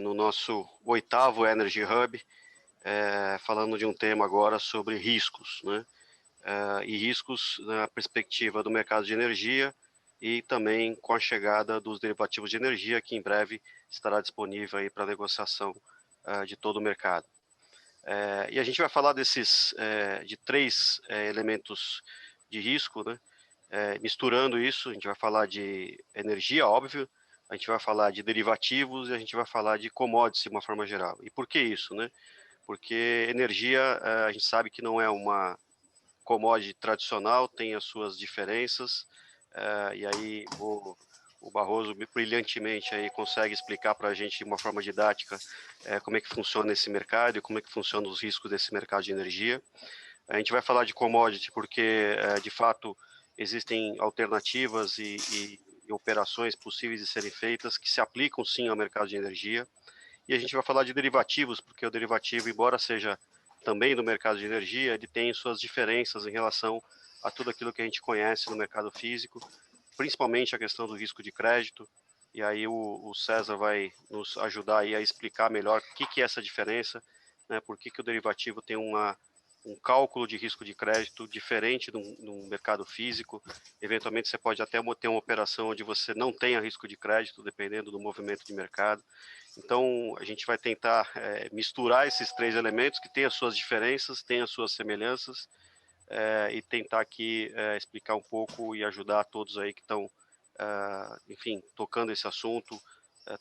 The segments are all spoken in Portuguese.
no nosso 8º Energy Hub, falando de um tema agora sobre riscos, né? E riscos na perspectiva do mercado de energia e também com a chegada dos derivativos de energia, que em breve estará disponível aí para negociação de todo o mercado. E a gente vai falar de 3 elementos de risco, né? Misturando isso, a gente vai falar de energia, óbvio, a gente vai falar de derivativos e a gente vai falar de commodities de uma forma geral. E por que isso, né? Porque energia, a gente sabe que não é uma commodity tradicional, tem as suas diferenças, e aí o Barroso brilhantemente aí consegue explicar para a gente de uma forma didática como é que funciona esse mercado e como é que funcionam os riscos desse mercado de energia. A gente vai falar de commodity porque, de fato, existem alternativas e operações possíveis de serem feitas que se aplicam sim ao mercado de energia. E a gente vai falar de derivativos, porque o derivativo, embora seja também do mercado de energia, ele tem suas diferenças em relação a tudo aquilo que a gente conhece no mercado físico, principalmente a questão do risco de crédito. E aí o César vai nos ajudar aí a explicar melhor o que é essa diferença, né? Por que o derivativo tem um cálculo de risco de crédito diferente no mercado físico. Eventualmente você pode até ter uma operação onde você não tenha risco de crédito, dependendo do movimento de mercado. Então, a gente vai tentar misturar esses 3 elementos que têm as suas diferenças, têm as suas semelhanças, e tentar aqui explicar um pouco e ajudar todos aí que estão, enfim, tocando esse assunto,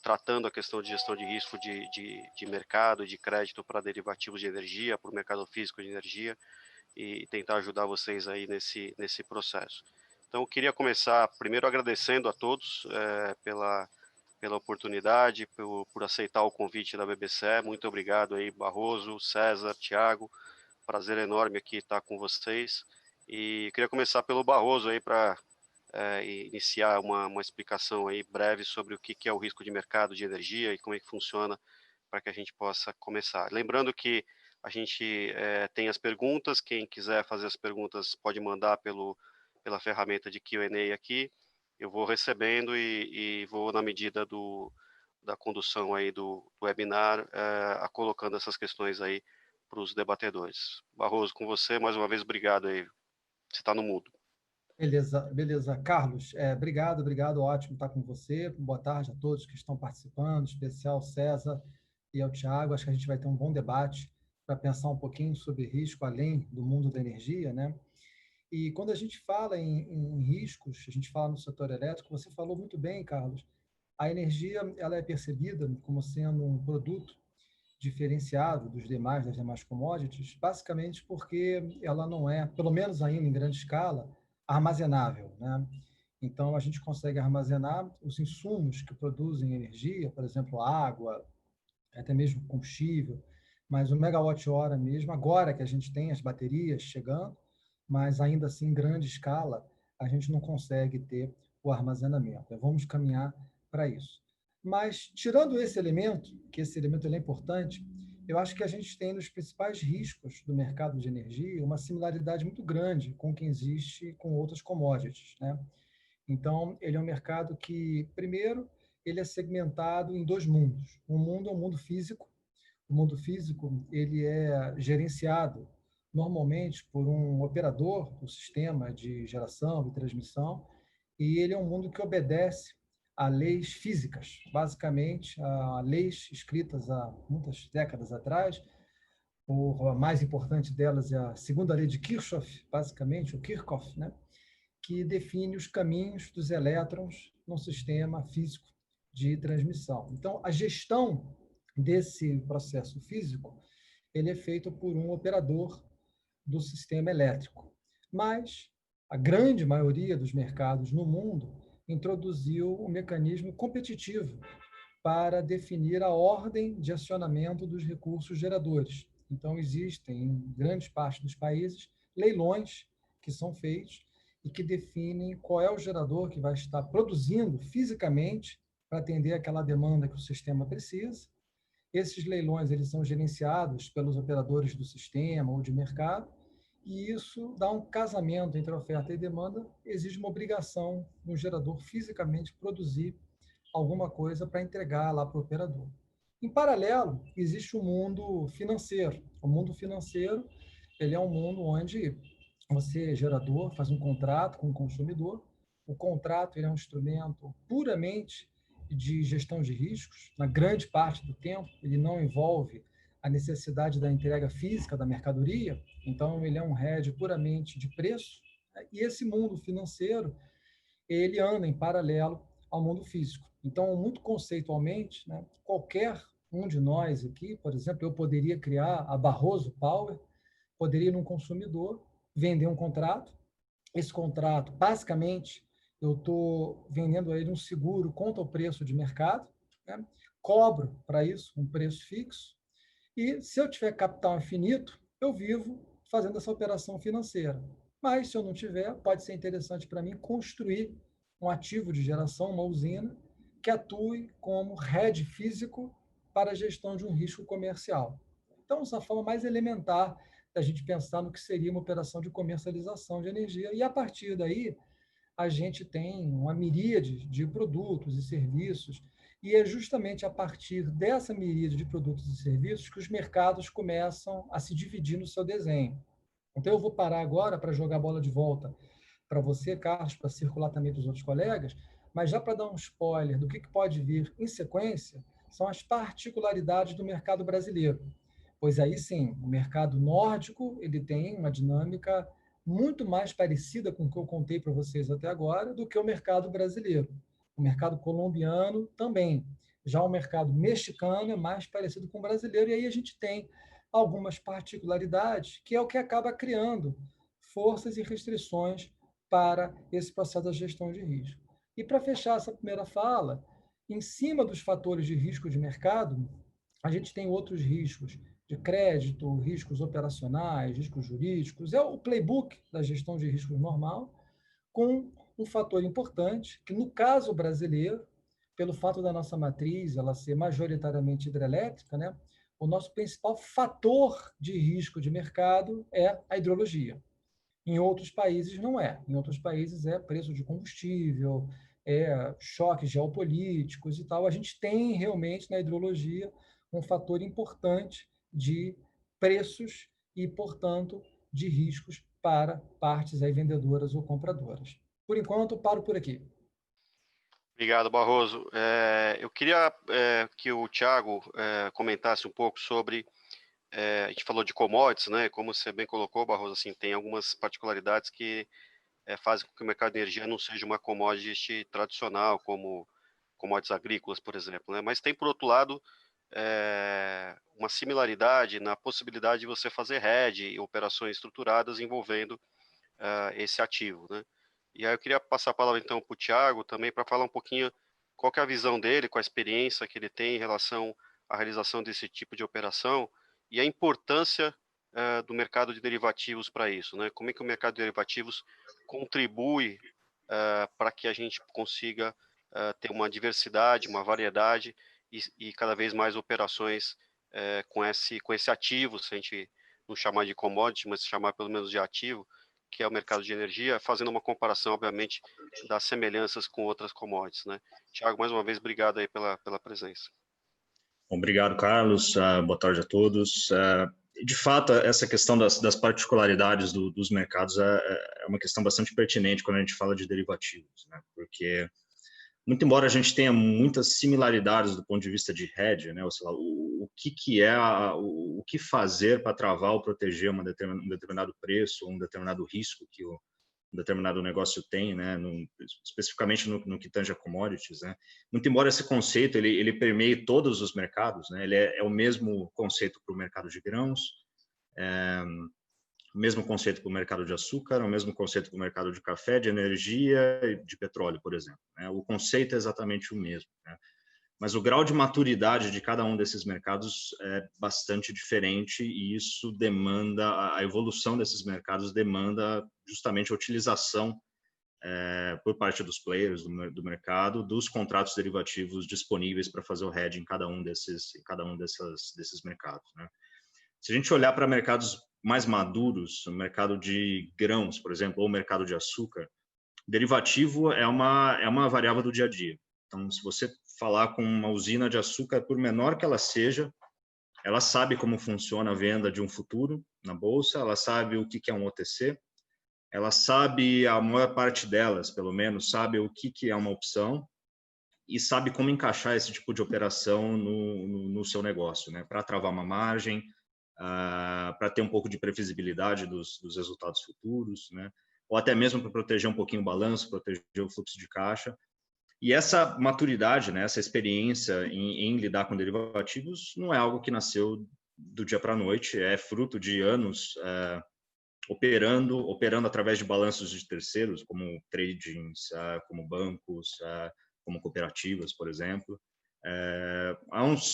tratando a questão de gestão de risco de mercado, de crédito para derivativos de energia, para o mercado físico de energia, e tentar ajudar vocês aí nesse processo. Então, eu queria começar primeiro agradecendo a todos pela oportunidade, por aceitar o convite da BBC. Muito obrigado aí, Barroso, César, Thiago. Prazer enorme aqui estar com vocês. E queria começar pelo Barroso aí para iniciar uma explicação aí breve sobre o que é o risco de mercado de energia e como é que funciona para que a gente possa começar. Lembrando que a gente tem as perguntas, quem quiser fazer as perguntas pode mandar pela ferramenta de Q&A aqui, eu vou recebendo e vou, na medida da condução aí do webinar, colocando essas questões aí para os debatedores. Barroso, com você, mais uma vez, obrigado aí. Você está no mudo. Beleza, beleza. Carlos, obrigado, ótimo estar com você. Boa tarde a todos que estão participando, em especial César e ao Thiago. Acho que a gente vai ter um bom debate para pensar um pouquinho sobre risco além do mundo da energia, né? E quando a gente fala em riscos, a gente fala no setor elétrico, você falou muito bem, Carlos, a energia ela é percebida como sendo um produto diferenciado das demais commodities, basicamente porque ela não é, pelo menos ainda em grande escala, armazenável, né? Então, a gente consegue armazenar os insumos que produzem energia, por exemplo, água, até mesmo combustível, mas o megawatt-hora mesmo, agora que a gente tem as baterias chegando, mas ainda assim, em grande escala, a gente não consegue ter o armazenamento. Vamos caminhar para isso. Mas, tirando esse elemento, que esse elemento é importante, eu acho que a gente tem nos principais riscos do mercado de energia uma similaridade muito grande com o que existe com outras commodities, né? Então, ele é um mercado que, primeiro, ele é segmentado em 2 mundos. Um mundo é o mundo físico. O mundo físico ele é gerenciado normalmente por um operador do sistema de geração e transmissão, e ele é um mundo que obedece a leis físicas, basicamente a leis escritas há muitas décadas atrás. A mais importante delas é a segunda lei de Kirchhoff, basicamente, o Kirchhoff, né? Que define os caminhos dos elétrons no sistema físico de transmissão. Então, a gestão desse processo físico ele é feito por um operador do sistema elétrico. Mas a grande maioria dos mercados no mundo introduziu um mecanismo competitivo para definir a ordem de acionamento dos recursos geradores. Então, existem, em grande parte dos países, leilões que são feitos e que definem qual é o gerador que vai estar produzindo fisicamente para atender aquela demanda que o sistema precisa. Esses leilões eles são gerenciados pelos operadores do sistema ou de mercado, e isso dá um casamento entre oferta e demanda, exige uma obrigação no gerador fisicamente produzir alguma coisa para entregar lá para o operador. Em paralelo, existe o mundo financeiro. O mundo financeiro, ele é um mundo onde você, gerador, faz um contrato com o consumidor. O contrato ele é um instrumento puramente de gestão de riscos. Na grande parte do tempo, ele não envolve a necessidade da entrega física da mercadoria. Então, ele é um hedge puramente de preço. E esse mundo financeiro, ele anda em paralelo ao mundo físico. Então, muito conceitualmente, né, qualquer um de nós aqui, por exemplo, eu poderia criar a Barroso Power, poderia ir num consumidor, vender um contrato. Esse contrato, basicamente, eu estou vendendo a ele um seguro contra o preço de mercado, né? Cobro para isso um preço fixo, e se eu tiver capital infinito, eu vivo fazendo essa operação financeira. Mas se eu não tiver, pode ser interessante para mim construir um ativo de geração, uma usina, que atue como hedge físico para a gestão de um risco comercial. Então, essa é a forma mais elementar da gente pensar no que seria uma operação de comercialização de energia. E a partir daí, a gente tem uma miríade de produtos e serviços, e é justamente a partir dessa miríade de produtos e serviços que os mercados começam a se dividir no seu desenho. Então, eu vou parar agora para jogar a bola de volta para você, Carlos, para circular também para os outros colegas, mas já para dar um spoiler do que pode vir em sequência, são as particularidades do mercado brasileiro. Pois aí sim, o mercado nórdico ele tem uma dinâmica muito mais parecida com o que eu contei para vocês até agora do que o mercado brasileiro. O mercado colombiano também. Já o mercado mexicano é mais parecido com o brasileiro, e aí a gente tem algumas particularidades, que é o que acaba criando forças e restrições para esse processo da gestão de risco. E para fechar essa primeira fala, em cima dos fatores de risco de mercado, a gente tem outros riscos de crédito, riscos operacionais, riscos jurídicos. É o playbook da gestão de riscos normal, com um fator importante, que no caso brasileiro, pelo fato da nossa matriz ela ser majoritariamente hidrelétrica, né, o nosso principal fator de risco de mercado é a hidrologia. Em outros países não é. Em outros países é preço de combustível, é choques geopolíticos e tal. A gente tem realmente na hidrologia um fator importante de preços e, portanto, de riscos para partes aí vendedoras ou compradoras. Por enquanto, paro por aqui. Obrigado, Barroso. Eu queria que o Thiago comentasse um pouco sobre. A gente falou de commodities, né? Como você bem colocou, Barroso, assim, tem algumas particularidades que fazem com que o mercado de energia não seja uma commodity tradicional, como commodities agrícolas, por exemplo, né? Mas tem, por outro lado, uma similaridade na possibilidade de você fazer hedge e operações estruturadas envolvendo esse ativo, né? E aí eu queria passar a palavra então para o Thiago também para falar um pouquinho qual que é a visão dele, com a experiência que ele tem em relação à realização desse tipo de operação e a importância do mercado de derivativos para isso, né? Como é que o mercado de derivativos contribui para que a gente consiga ter uma diversidade, uma variedade e cada vez mais operações com esse ativo, se a gente não chamar de commodity, mas chamar pelo menos de ativo, que é o mercado de energia, fazendo uma comparação, obviamente, das semelhanças com outras commodities, né? Tiago, mais uma vez, obrigado aí pela presença. Obrigado, Carlos. Boa tarde a todos. De fato, essa questão das particularidades dos mercados é uma questão bastante pertinente quando a gente fala de derivativos, né? Porque, muito embora a gente tenha muitas similaridades do ponto de vista de hedge, né? Ou sei lá, o que fazer para travar ou proteger um determinado preço ou um determinado risco que um determinado negócio tem, né, especificamente no que tange a commodities, né. Muito embora esse conceito ele permeie todos os mercados, né, ele é o mesmo conceito para o mercado de grãos, o mesmo conceito para o mercado de açúcar, o mesmo conceito para o mercado de café, de energia e de petróleo, por exemplo, né. O conceito é exatamente o mesmo, né. Mas o grau de maturidade de cada um desses mercados é bastante diferente e isso demanda, a evolução desses mercados demanda justamente a utilização por parte dos players do mercado dos contratos derivativos disponíveis para fazer o hedge em cada um desses mercados, né? Se a gente olhar para mercados mais maduros, o mercado de grãos, por exemplo, ou o mercado de açúcar, derivativo é uma variável do dia a dia. Então, se você falar com uma usina de açúcar, por menor que ela seja, ela sabe como funciona a venda de um futuro na bolsa, ela sabe o que é um OTC, ela sabe, a maior parte delas, pelo menos, sabe o que é uma opção e sabe como encaixar esse tipo de operação no seu negócio, né? Para travar uma margem, para ter um pouco de previsibilidade dos resultados futuros, né? Ou até mesmo para proteger um pouquinho o balanço, proteger o fluxo de caixa. E essa maturidade, né, essa experiência em lidar com derivativos não é algo que nasceu do dia para a noite, é fruto de anos operando através de balanços de terceiros, como tradings, como bancos, como cooperativas, por exemplo,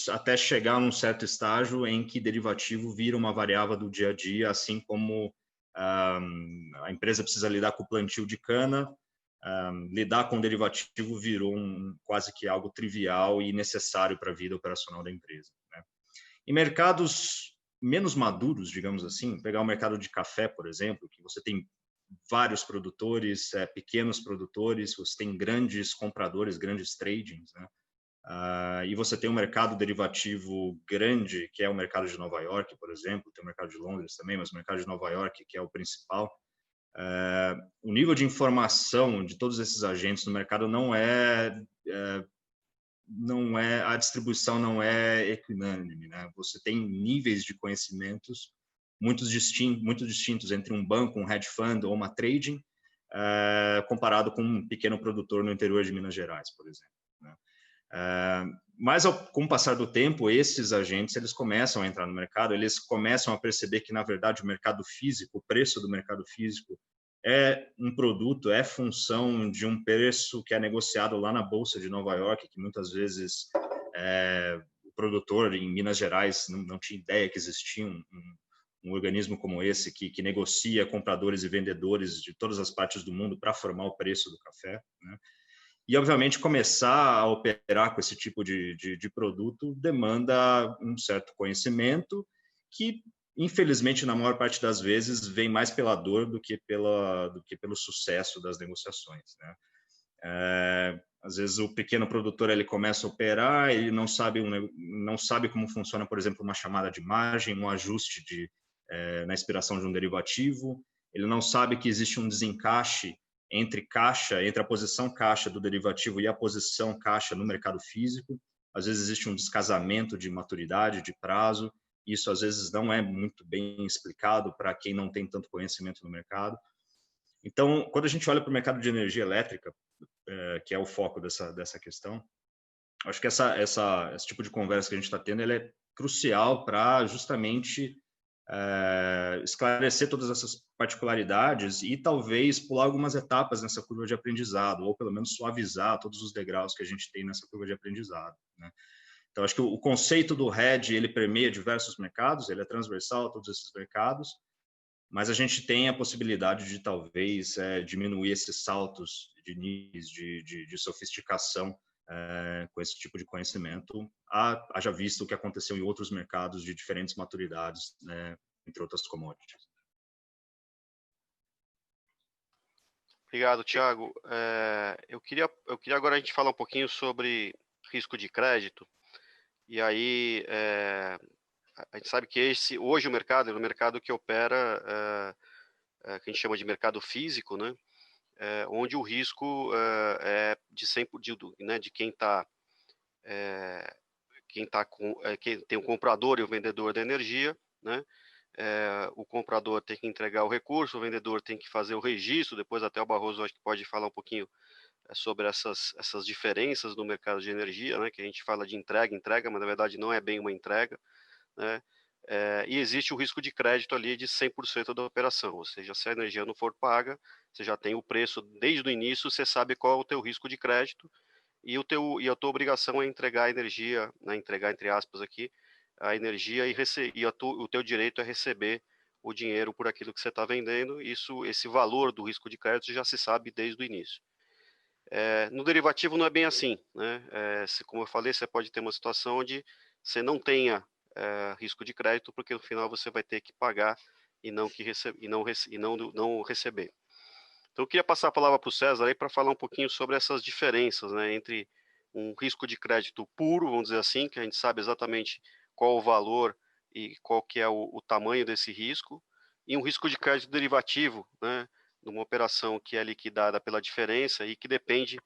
até chegar num certo estágio em que derivativo vira uma variável do dia a dia, assim como a empresa precisa lidar com o plantio de cana, lidar com derivativo virou quase que algo trivial e necessário para a vida operacional da empresa, né? Em mercados menos maduros, digamos assim, pegar o mercado de café, por exemplo, que você tem vários produtores, pequenos produtores, você tem grandes compradores, grandes tradings, né? E você tem um mercado derivativo grande, que é o mercado de Nova York, por exemplo, tem o mercado de Londres também, mas o mercado de Nova York, que é o principal, o nível de informação de todos esses agentes no mercado não é a distribuição não é equinânime, né? Você tem níveis de conhecimentos muito distintos entre um banco, um hedge fund ou uma trading, comparado com um pequeno produtor no interior de Minas Gerais, por exemplo, né? Mas com o passar do tempo, esses agentes eles começam a entrar no mercado, eles começam a perceber que na verdade o mercado físico, o preço do mercado físico é um produto, é função de um preço que é negociado lá na Bolsa de Nova York, que muitas vezes o produtor em Minas Gerais não tinha ideia que existia um organismo como esse que negocia compradores e vendedores de todas as partes do mundo para formar o preço do café, né? E, obviamente, começar a operar com esse tipo de produto demanda um certo conhecimento que, infelizmente, na maior parte das vezes, vem mais pela dor do que pelo sucesso das negociações, né? Às vezes, o pequeno produtor ele começa a operar, ele não sabe como funciona, por exemplo, uma chamada de margem, um ajuste na expiração de um derivativo, ele não sabe que existe um desencaixe entre a posição caixa do derivativo e a posição caixa no mercado físico. Às vezes existe um descasamento de maturidade, de prazo. Isso às vezes não é muito bem explicado para quem não tem tanto conhecimento no mercado. Então, quando a gente olha para o mercado de energia elétrica, que é o foco dessa questão, acho que esse tipo de conversa que a gente está tendo, ele é crucial para justamente esclarecer todas essas particularidades e talvez pular algumas etapas nessa curva de aprendizado, ou pelo menos suavizar todos os degraus que a gente tem nessa curva de aprendizado, né? Então, acho que o conceito do hedge, ele permeia diversos mercados, ele é transversal a todos esses mercados, mas a gente tem a possibilidade de talvez diminuir esses saltos de níveis de sofisticação com esse tipo de conhecimento, haja visto o que aconteceu em outros mercados de diferentes maturidades, né, entre outras commodities. Obrigado, Thiago. Eu queria agora a gente falar um pouquinho sobre risco de crédito. E aí, a gente sabe que hoje o mercado é um mercado que opera, que a gente chama de mercado físico, né? Onde o risco é de 100%, né, de quem tem o comprador e o vendedor da energia, né? O comprador tem que entregar o recurso, o vendedor tem que fazer o registro. Depois até o Barroso acho que pode falar um pouquinho sobre essas diferenças no mercado de energia, né? Que a gente fala de entrega, mas na verdade não é bem uma entrega, né? E existe o risco de crédito ali de 100% da operação, ou seja, se a energia não for paga, você já tem o preço desde o início, você sabe qual é o teu risco de crédito e a tua obrigação é entregar a energia, né, entregar entre aspas aqui, a energia o teu direito é receber o dinheiro por aquilo que você está vendendo. Esse valor do risco de crédito já se sabe desde o início. No derivativo não é bem assim, né? Como eu falei, você pode ter uma situação onde você não tenha risco de crédito, porque no final você vai ter que pagar e não receber. Então eu queria passar a palavra para o César aí para falar um pouquinho sobre essas diferenças, né, entre um risco de crédito puro, vamos dizer assim, que a gente sabe exatamente qual o valor e qual que é o tamanho desse risco, e um risco de crédito derivativo, né, numa operação que é liquidada pela diferença e que depende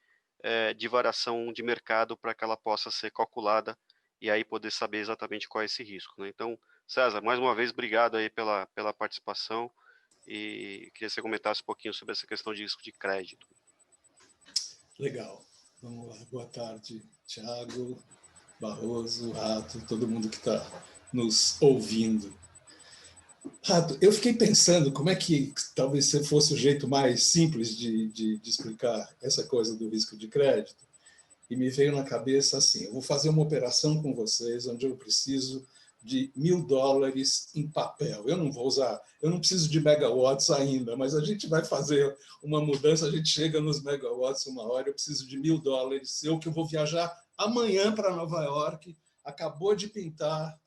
de variação de mercado para que ela possa ser calculada e aí poder saber exatamente qual é esse risco, né? Então, César, mais uma vez, obrigado aí pela participação e queria que você comentasse um pouquinho sobre essa questão de risco de crédito. Legal. Vamos lá. Boa tarde, Thiago, Barroso, Rato, todo mundo que está nos ouvindo. Rato, eu fiquei pensando como é que talvez fosse o jeito mais simples de explicar essa coisa do risco de crédito, e me veio na cabeça assim, eu vou fazer uma operação com vocês onde eu preciso de $1.000 em papel. Eu não vou usar, eu não preciso de megawatts ainda, mas a gente vai fazer uma mudança, a gente chega nos megawatts uma hora, eu preciso de $1.000, eu que vou viajar amanhã para Nova York, acabou de pintar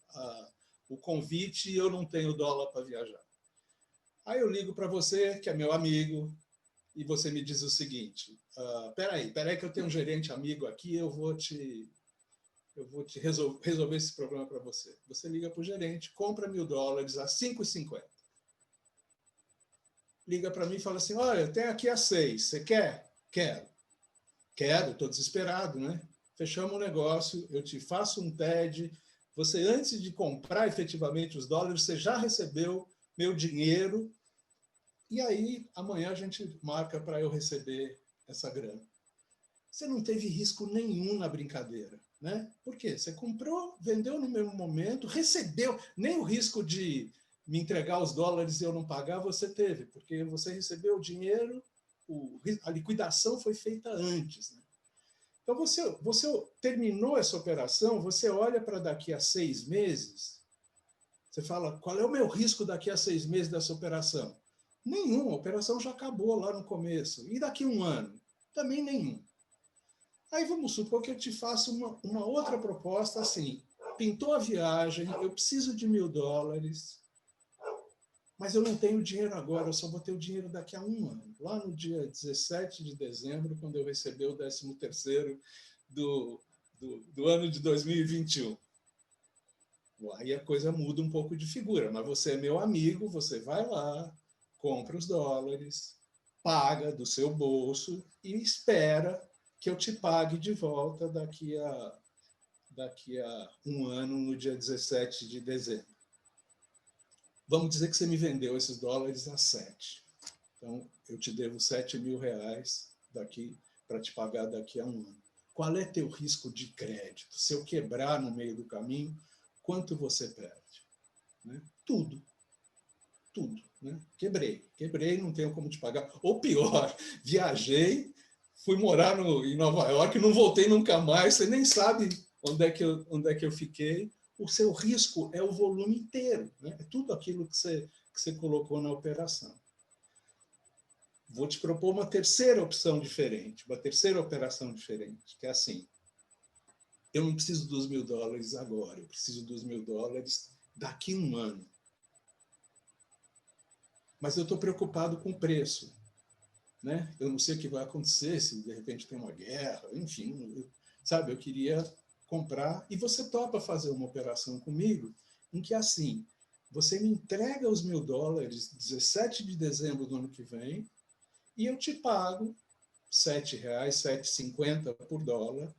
o convite e eu não tenho dólar para viajar. Aí eu ligo para você, que é meu amigo, e você me diz o seguinte, peraí que eu tenho um gerente amigo aqui, eu vou te resolver esse problema para você. Você liga para o gerente, compra $1.000 a 5,50. Liga para mim e fala assim, olha, eu tenho aqui a 6, você quer? Quero, estou desesperado, né? Fechamos o negócio, eu te faço um TED, você antes de comprar efetivamente os dólares, você já recebeu meu dinheiro, e aí amanhã a gente marca para eu receber essa grana. Você não teve risco nenhum na brincadeira, né? Por quê? Você comprou, vendeu no mesmo momento, recebeu, nem o risco de me entregar os dólares e eu não pagar você teve, porque você recebeu o dinheiro, a liquidação foi feita antes, né? Então, você terminou essa operação, você olha para daqui a 6 meses, você fala, qual é o meu risco daqui a 6 meses dessa operação? Nenhum, a operação já acabou lá no começo. E daqui a 1 ano? Também nenhum. Aí vamos supor que eu te faço uma outra proposta assim, pintou a viagem, eu preciso de $1.000, mas eu não tenho dinheiro agora, eu só vou ter o dinheiro daqui a 1 ano. Lá no dia 17 de dezembro, quando eu receber o 13º do ano de 2021. Aí a coisa muda um pouco de figura, mas você é meu amigo, você vai lá, compra os dólares, paga do seu bolso e espera que eu te pague de volta daqui a 1 ano, no dia 17 de dezembro. Vamos dizer que você me vendeu esses dólares a 7. Então, eu te devo R$7.000 para te pagar daqui a 1 ano. Qual é teu risco de crédito? Se eu quebrar no meio do caminho, quanto você perde? Né? Tudo. Né? Quebrei, não tenho como te pagar. Ou pior, viajei, fui morar em Nova York, não voltei nunca mais, você nem sabe onde é que eu fiquei. O seu risco é o volume inteiro, né? É tudo aquilo que você colocou na operação. Vou te propor uma terceira opção diferente, uma terceira operação diferente, que é assim, eu não preciso dos $1.000 agora, eu preciso dos $1.000 daqui a 1 ano. Mas eu estou preocupado com o preço, né? Eu não sei o que vai acontecer, se de repente tem uma guerra, enfim, sabe? Eu queria comprar, e você topa fazer uma operação comigo em que, assim, você me entrega os $1.000 17 de dezembro do ano que vem e eu te pago R$ 7,00, 7,50 por dólar,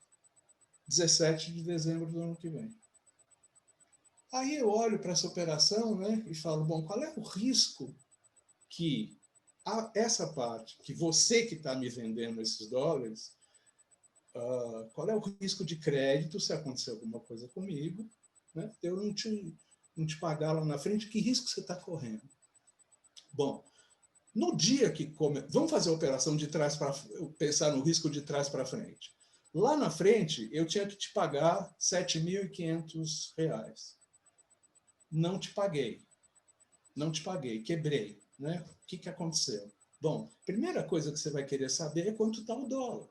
17 de dezembro do ano que vem. Aí eu olho para essa operação, né, e falo, bom, qual é o risco que essa parte, que você que está me vendendo esses dólares, qual é o risco de crédito se acontecer alguma coisa comigo, né? Eu não te pagar lá na frente, que risco você está correndo? Bom, no dia que vamos fazer a operação de trás para pensar no risco de trás para frente. Lá na frente, eu tinha que te pagar R$ 7.500. Não te paguei, quebrei, né? O que aconteceu? Bom, primeira coisa que você vai querer saber é quanto está o dólar.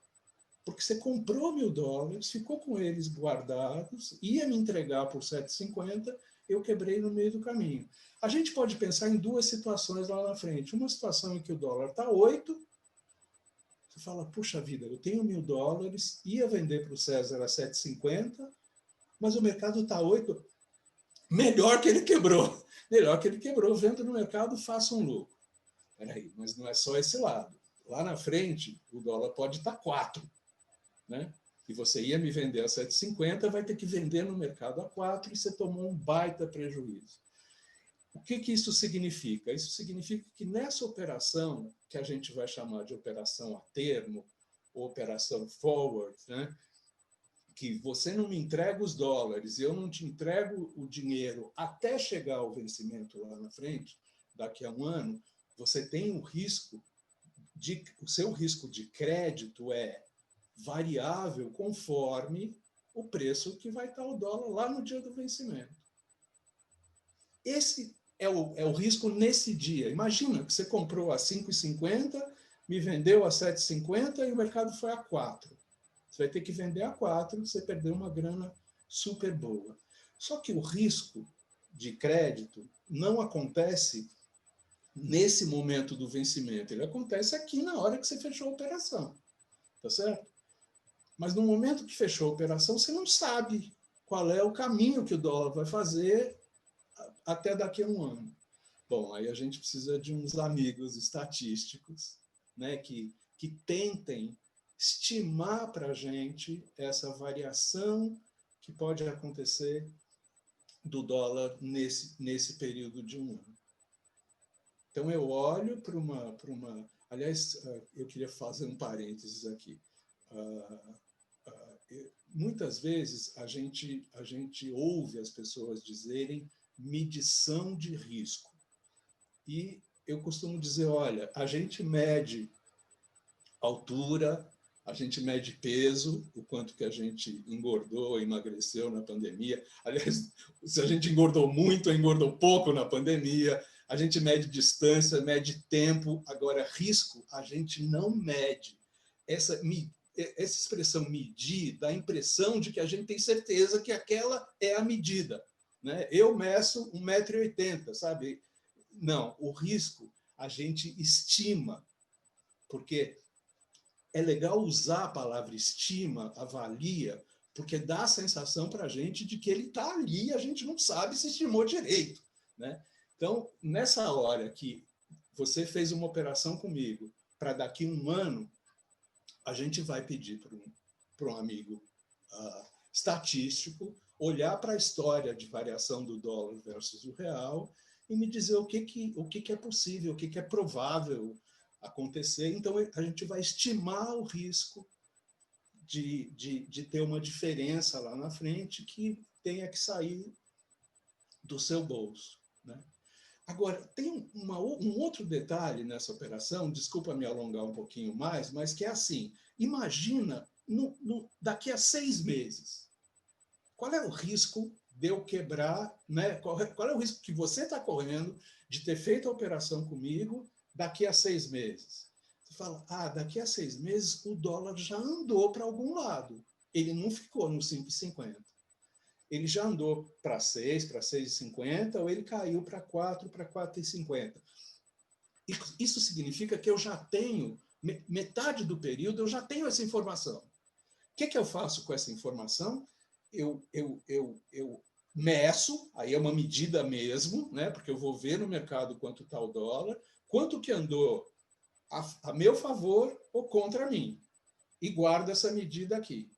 Porque você comprou $1.000, ficou com eles guardados, ia me entregar por 7,50, eu quebrei no meio do caminho. A gente pode pensar em 2 situações lá na frente. Uma situação em que o dólar está 8, Você fala, puxa vida, eu tenho $1.000, ia vender para o César a 7,50, mas o mercado está 8, melhor que ele quebrou. Melhor que ele quebrou, vendo no mercado, faça um lucro. Peraí, mas não é só esse lado. Lá na frente, o dólar pode estar 4, né? E você ia me vender a 7,50, vai ter que vender no mercado a 4 e você tomou um baita prejuízo. O que isso significa? Isso significa que nessa operação, que a gente vai chamar de operação a termo, ou operação forward, né? Que você não me entrega os dólares, eu não te entrego o dinheiro até chegar ao vencimento lá na frente, daqui a um ano, você tem o risco o seu risco de crédito é variável conforme o preço que vai estar o dólar lá no dia do vencimento. Esse é o risco nesse dia. Imagina que você comprou a 5,50, me vendeu a 7,50 e o mercado foi a 4. Você vai ter que vender a 4, você perdeu uma grana super boa. Só que o risco de crédito não acontece nesse momento do vencimento. Ele acontece aqui na hora que você fechou a operação. Tá certo? Mas no momento que fechou a operação, você não sabe qual é o caminho que o dólar vai fazer até daqui a um ano. Bom, aí a gente precisa de uns amigos estatísticos, né, que tentem estimar para a gente essa variação que pode acontecer do dólar nesse período de um ano. Então, eu olho para uma... Aliás, eu queria fazer um parênteses aqui. Muitas vezes a gente ouve as pessoas dizerem medição de risco. E eu costumo dizer, olha, a gente mede altura, a gente mede peso, o quanto que a gente engordou, emagreceu na pandemia. Aliás, se a gente engordou muito ou engordou pouco na pandemia, a gente mede distância, mede tempo. Agora, risco, a gente não mede. Essa expressão medir dá a impressão de que a gente tem certeza que aquela é a medida, né? Eu meço 1,80 m, sabe? Não, o risco a gente estima, porque é legal usar a palavra estima, avalia, porque dá a sensação para a gente de que ele está ali e a gente não sabe se estimou direito, né? Então, nessa hora que você fez uma operação comigo para daqui a um ano, a gente vai pedir para um amigo estatístico olhar para a história de variação do dólar versus o real e me dizer o que é possível, o que é provável acontecer. Então, a gente vai estimar o risco de ter uma diferença lá na frente que tenha que sair do seu bolso, né? Agora, tem um outro detalhe nessa operação, desculpa me alongar um pouquinho mais, mas que é assim, imagina daqui a 6 meses, qual é o risco de eu quebrar, né? Qual é o risco que você está correndo de ter feito a operação comigo daqui a 6 meses? Você fala, daqui a 6 meses o dólar já andou para algum lado, ele não ficou no 5,50. Ele já andou para 6, para 6,50, ou ele caiu para 4, para 4,50. Isso significa que eu já tenho, metade do período, eu já tenho essa informação. O que eu faço com essa informação? Eu meço, aí é uma medida mesmo, né? Porque eu vou ver no mercado quanto está o dólar, quanto que andou a meu favor ou contra mim, e guardo essa medida aqui.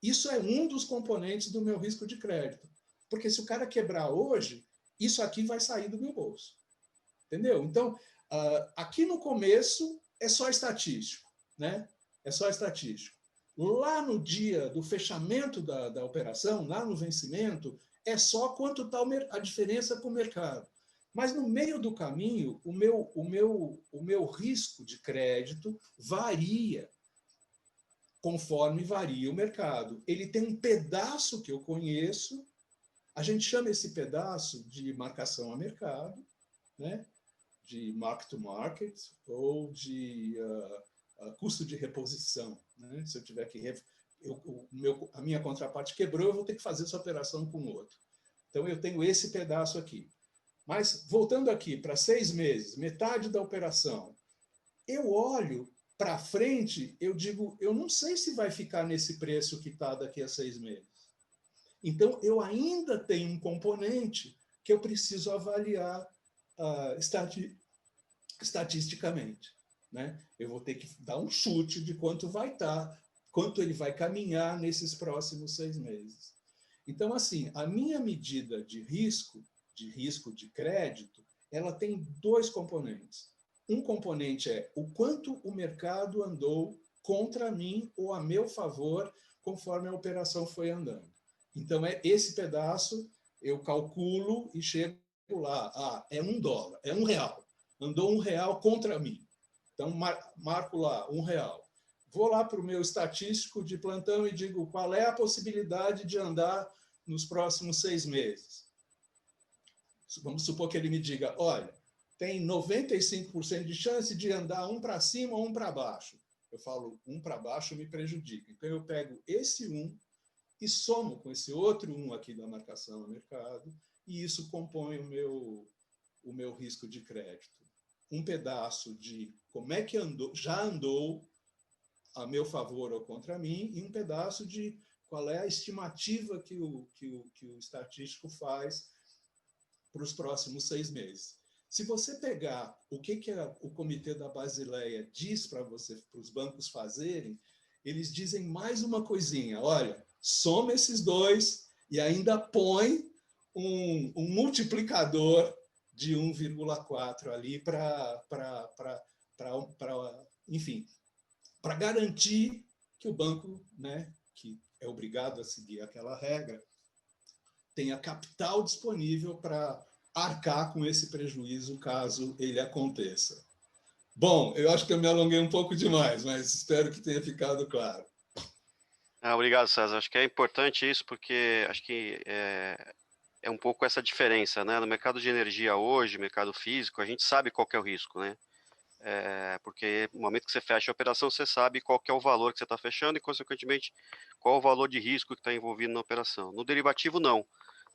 Isso é um dos componentes do meu risco de crédito. Porque se o cara quebrar hoje, isso aqui vai sair do meu bolso. Entendeu? Então, aqui no começo é só estatístico, né? É só estatístico. Lá no dia do fechamento da operação, lá no vencimento, é só quanto está a diferença com o mercado. Mas no meio do caminho, o meu risco de crédito varia conforme varia o mercado. Ele tem um pedaço que eu conheço, a gente chama esse pedaço de marcação a mercado, né? De mark to market ou de custo de reposição, né? Se eu tiver que... a minha contraparte quebrou, eu vou ter que fazer essa operação com outro. Então, eu tenho esse pedaço aqui. Mas, voltando aqui para 6 meses, metade da operação, eu olho para frente, eu digo, eu não sei se vai ficar nesse preço que está daqui a 6 meses. Então, eu ainda tenho um componente que eu preciso avaliar estatisticamente, né? Eu vou ter que dar um chute de quanto vai estar, quanto ele vai caminhar nesses próximos 6 meses. Então, assim, a minha medida de risco de crédito, ela tem 2 componentes. Um componente é o quanto o mercado andou contra mim ou a meu favor conforme a operação foi andando. Então, é esse pedaço, eu calculo e chego lá. É $1, é R$1. Andou R$1 contra mim. Então, marco lá, R$1. Vou lá para o meu estatístico de plantão e digo qual é a possibilidade de andar nos próximos 6 meses. Vamos supor que ele me diga, olha, tem 95% de chance de andar um para cima ou um para baixo. Eu falo, um para baixo me prejudica. Então, eu pego esse 1 e somo com esse outro 1 aqui da marcação a mercado, e isso compõe o meu risco de crédito. Um pedaço de como é que já andou a meu favor ou contra mim, e um pedaço de qual é a estimativa que o estatístico faz para os próximos 6 meses. Se você pegar o que o Comitê da Basileia diz para os bancos fazerem, eles dizem mais uma coisinha. Olha, soma esses 2 e ainda põe um multiplicador de 1,4 ali enfim, para garantir que o banco, né, que é obrigado a seguir aquela regra, tenha capital disponível para arcar com esse prejuízo caso ele aconteça. Bom, eu acho que eu me alonguei um pouco demais, mas espero que tenha ficado claro. Obrigado, César. Acho que é importante isso, porque acho que é um pouco essa diferença, né? No mercado de energia hoje, mercado físico, a gente sabe qual que é o risco, né? Porque no momento que você fecha a operação, você sabe qual que é o valor que você está fechando e, consequentemente, qual o valor de risco que está envolvido na operação. No derivativo, não.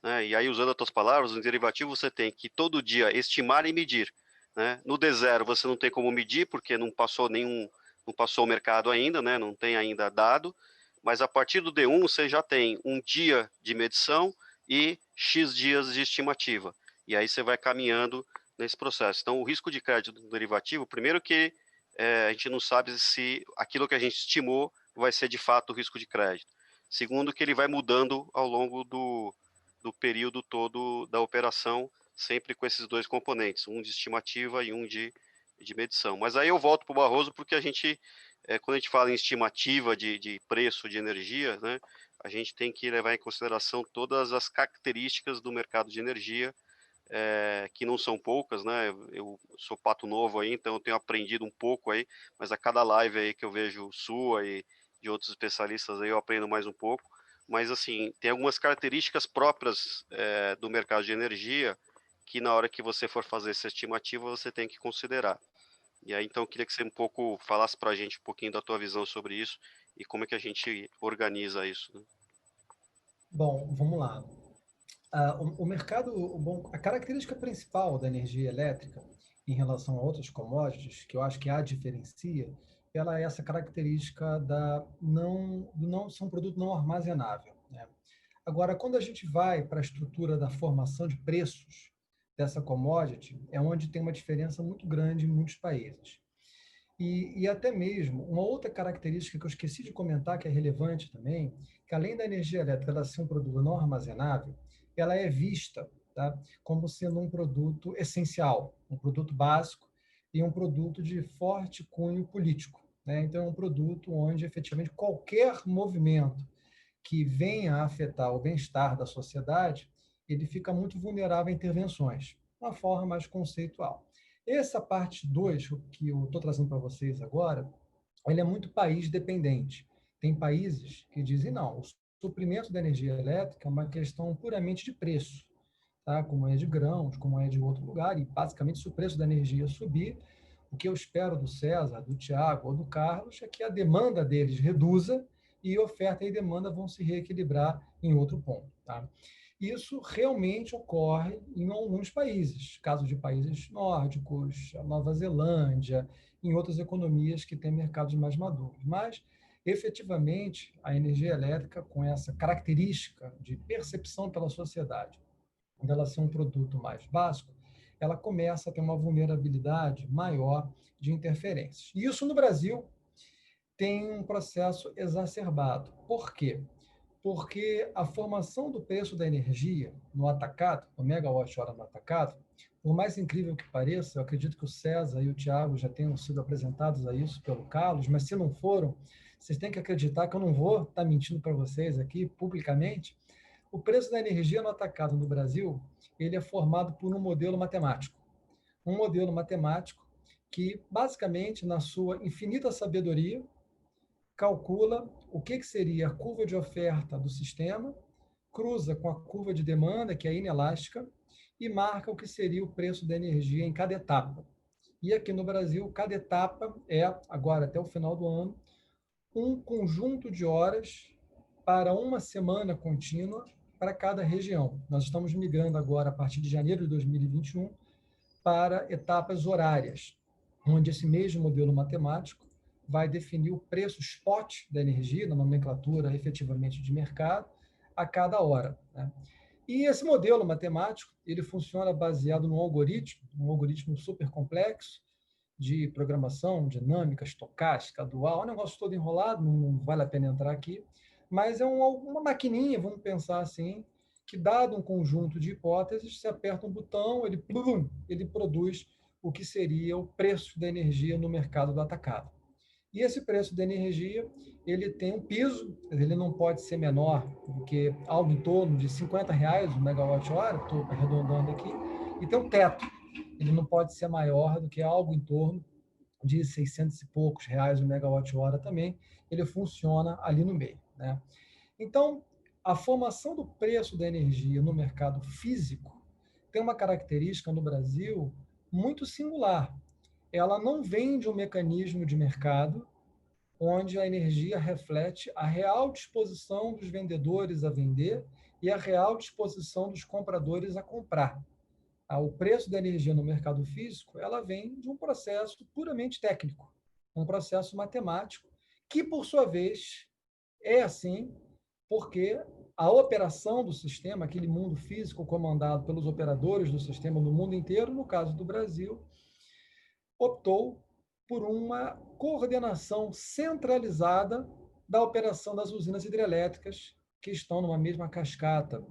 Né? E aí, usando as tuas palavras, no derivativo você tem que todo dia estimar e medir. Né? No D0 você não tem como medir, porque não passou o mercado ainda, né? Não tem ainda dado, mas a partir do D1 você já tem um dia de medição e X dias de estimativa. E aí você vai caminhando nesse processo. Então, o risco de crédito do derivativo, primeiro que a gente não sabe se aquilo que a gente estimou vai ser de fato o risco de crédito. Segundo, que ele vai mudando ao longo do período todo da operação, sempre com esses 2 componentes, um de estimativa e um de medição. Mas aí eu volto para o Barroso, porque a gente, quando a gente fala em estimativa de preço de energia, né, a gente tem que levar em consideração todas as características do mercado de energia, que não são poucas, né? Eu sou pato novo aí, então eu tenho aprendido um pouco aí, mas a cada live aí que eu vejo sua e de outros especialistas aí eu aprendo mais um pouco. Mas assim, tem algumas características próprias do mercado de energia que na hora que você for fazer essa estimativa você tem que considerar. E aí então eu queria que você falasse para a gente um pouquinho da tua visão sobre isso e como é que a gente organiza isso, né? Bom, vamos lá. O mercado, a característica principal da energia elétrica em relação a outras commodities, que eu acho que a diferencia, ela é essa característica do não ser um produto não armazenável, né? Agora, quando a gente vai para a estrutura da formação de preços dessa commodity, é onde tem uma diferença muito grande em muitos países. E até mesmo, uma outra característica que eu esqueci de comentar, que é relevante também, que além da energia elétrica ela ser um produto não armazenável, ela é vista, tá, como sendo um produto essencial, um produto básico e um produto de forte cunho político, né? Então, é um produto onde, efetivamente, qualquer movimento que venha a afetar o bem-estar da sociedade, ele fica muito vulnerável a intervenções, de uma forma mais conceitual. Essa parte 2, que eu estou trazendo para vocês agora, ele é muito país dependente. Tem países que dizem, não, o suprimento da energia elétrica é uma questão puramente de preço, tá? Como é de grãos, como é de outro lugar, e basicamente se o preço da energia subir, o que eu espero do César, do Tiago ou do Carlos é que a demanda deles reduza e oferta e demanda vão se reequilibrar em outro ponto, tá? Isso realmente ocorre em alguns países, caso de países nórdicos, a Nova Zelândia, em outras economias que têm mercados mais maduros. Mas, efetivamente, a energia elétrica, com essa característica de percepção pela sociedade, dela ser um produto mais básico, ela começa a ter uma vulnerabilidade maior de interferências. E isso no Brasil tem um processo exacerbado. Por quê? Porque a formação do preço da energia no atacado, no megawatt-hora no atacado, por mais incrível que pareça, eu acredito que o César e o Tiago já tenham sido apresentados a isso pelo Carlos, mas se não foram, vocês têm que acreditar que eu não vou estar mentindo para vocês aqui publicamente. O preço da energia no atacado no Brasil, ele é formado por um modelo matemático. Um modelo matemático que, basicamente, na sua infinita sabedoria, calcula o que seria a curva de oferta do sistema, cruza com a curva de demanda, que é inelástica, e marca o que seria o preço da energia em cada etapa. E aqui no Brasil, cada etapa é, agora até o final do ano, um conjunto de horas para uma semana contínua para cada região. Nós estamos migrando agora, a partir de janeiro de 2021, para etapas horárias, onde esse mesmo modelo matemático vai definir o preço spot da energia, na nomenclatura efetivamente de mercado, a cada hora, né? E esse modelo matemático, ele funciona baseado num algoritmo super complexo, de programação dinâmica, estocástica, dual, um negócio todo enrolado, não vale a pena entrar aqui, mas é uma maquininha, vamos pensar assim, que dado um conjunto de hipóteses, se aperta um botão, ele produz o que seria o preço da energia no mercado do atacado. E esse preço da energia, ele tem um piso, ele não pode ser menor do que algo em torno de R$ 50 o megawatt-hora, estou arredondando aqui, e tem um teto, ele não pode ser maior do que algo em torno de 600 e poucos reais o megawatt-hora também, ele funciona ali no meio, né? Então, a formação do preço da energia no mercado físico tem uma característica no Brasil muito singular. Ela não vem de um mecanismo de mercado onde a energia reflete a real disposição dos vendedores a vender e a real disposição dos compradores a comprar. O preço da energia no mercado físico, ela vem de um processo puramente técnico, um processo matemático, que, por sua vez, é assim porque a operação do sistema, aquele mundo físico comandado pelos operadores do sistema no mundo inteiro, no caso do Brasil, optou por uma coordenação centralizada da operação das usinas hidrelétricas que estão numa mesma cascata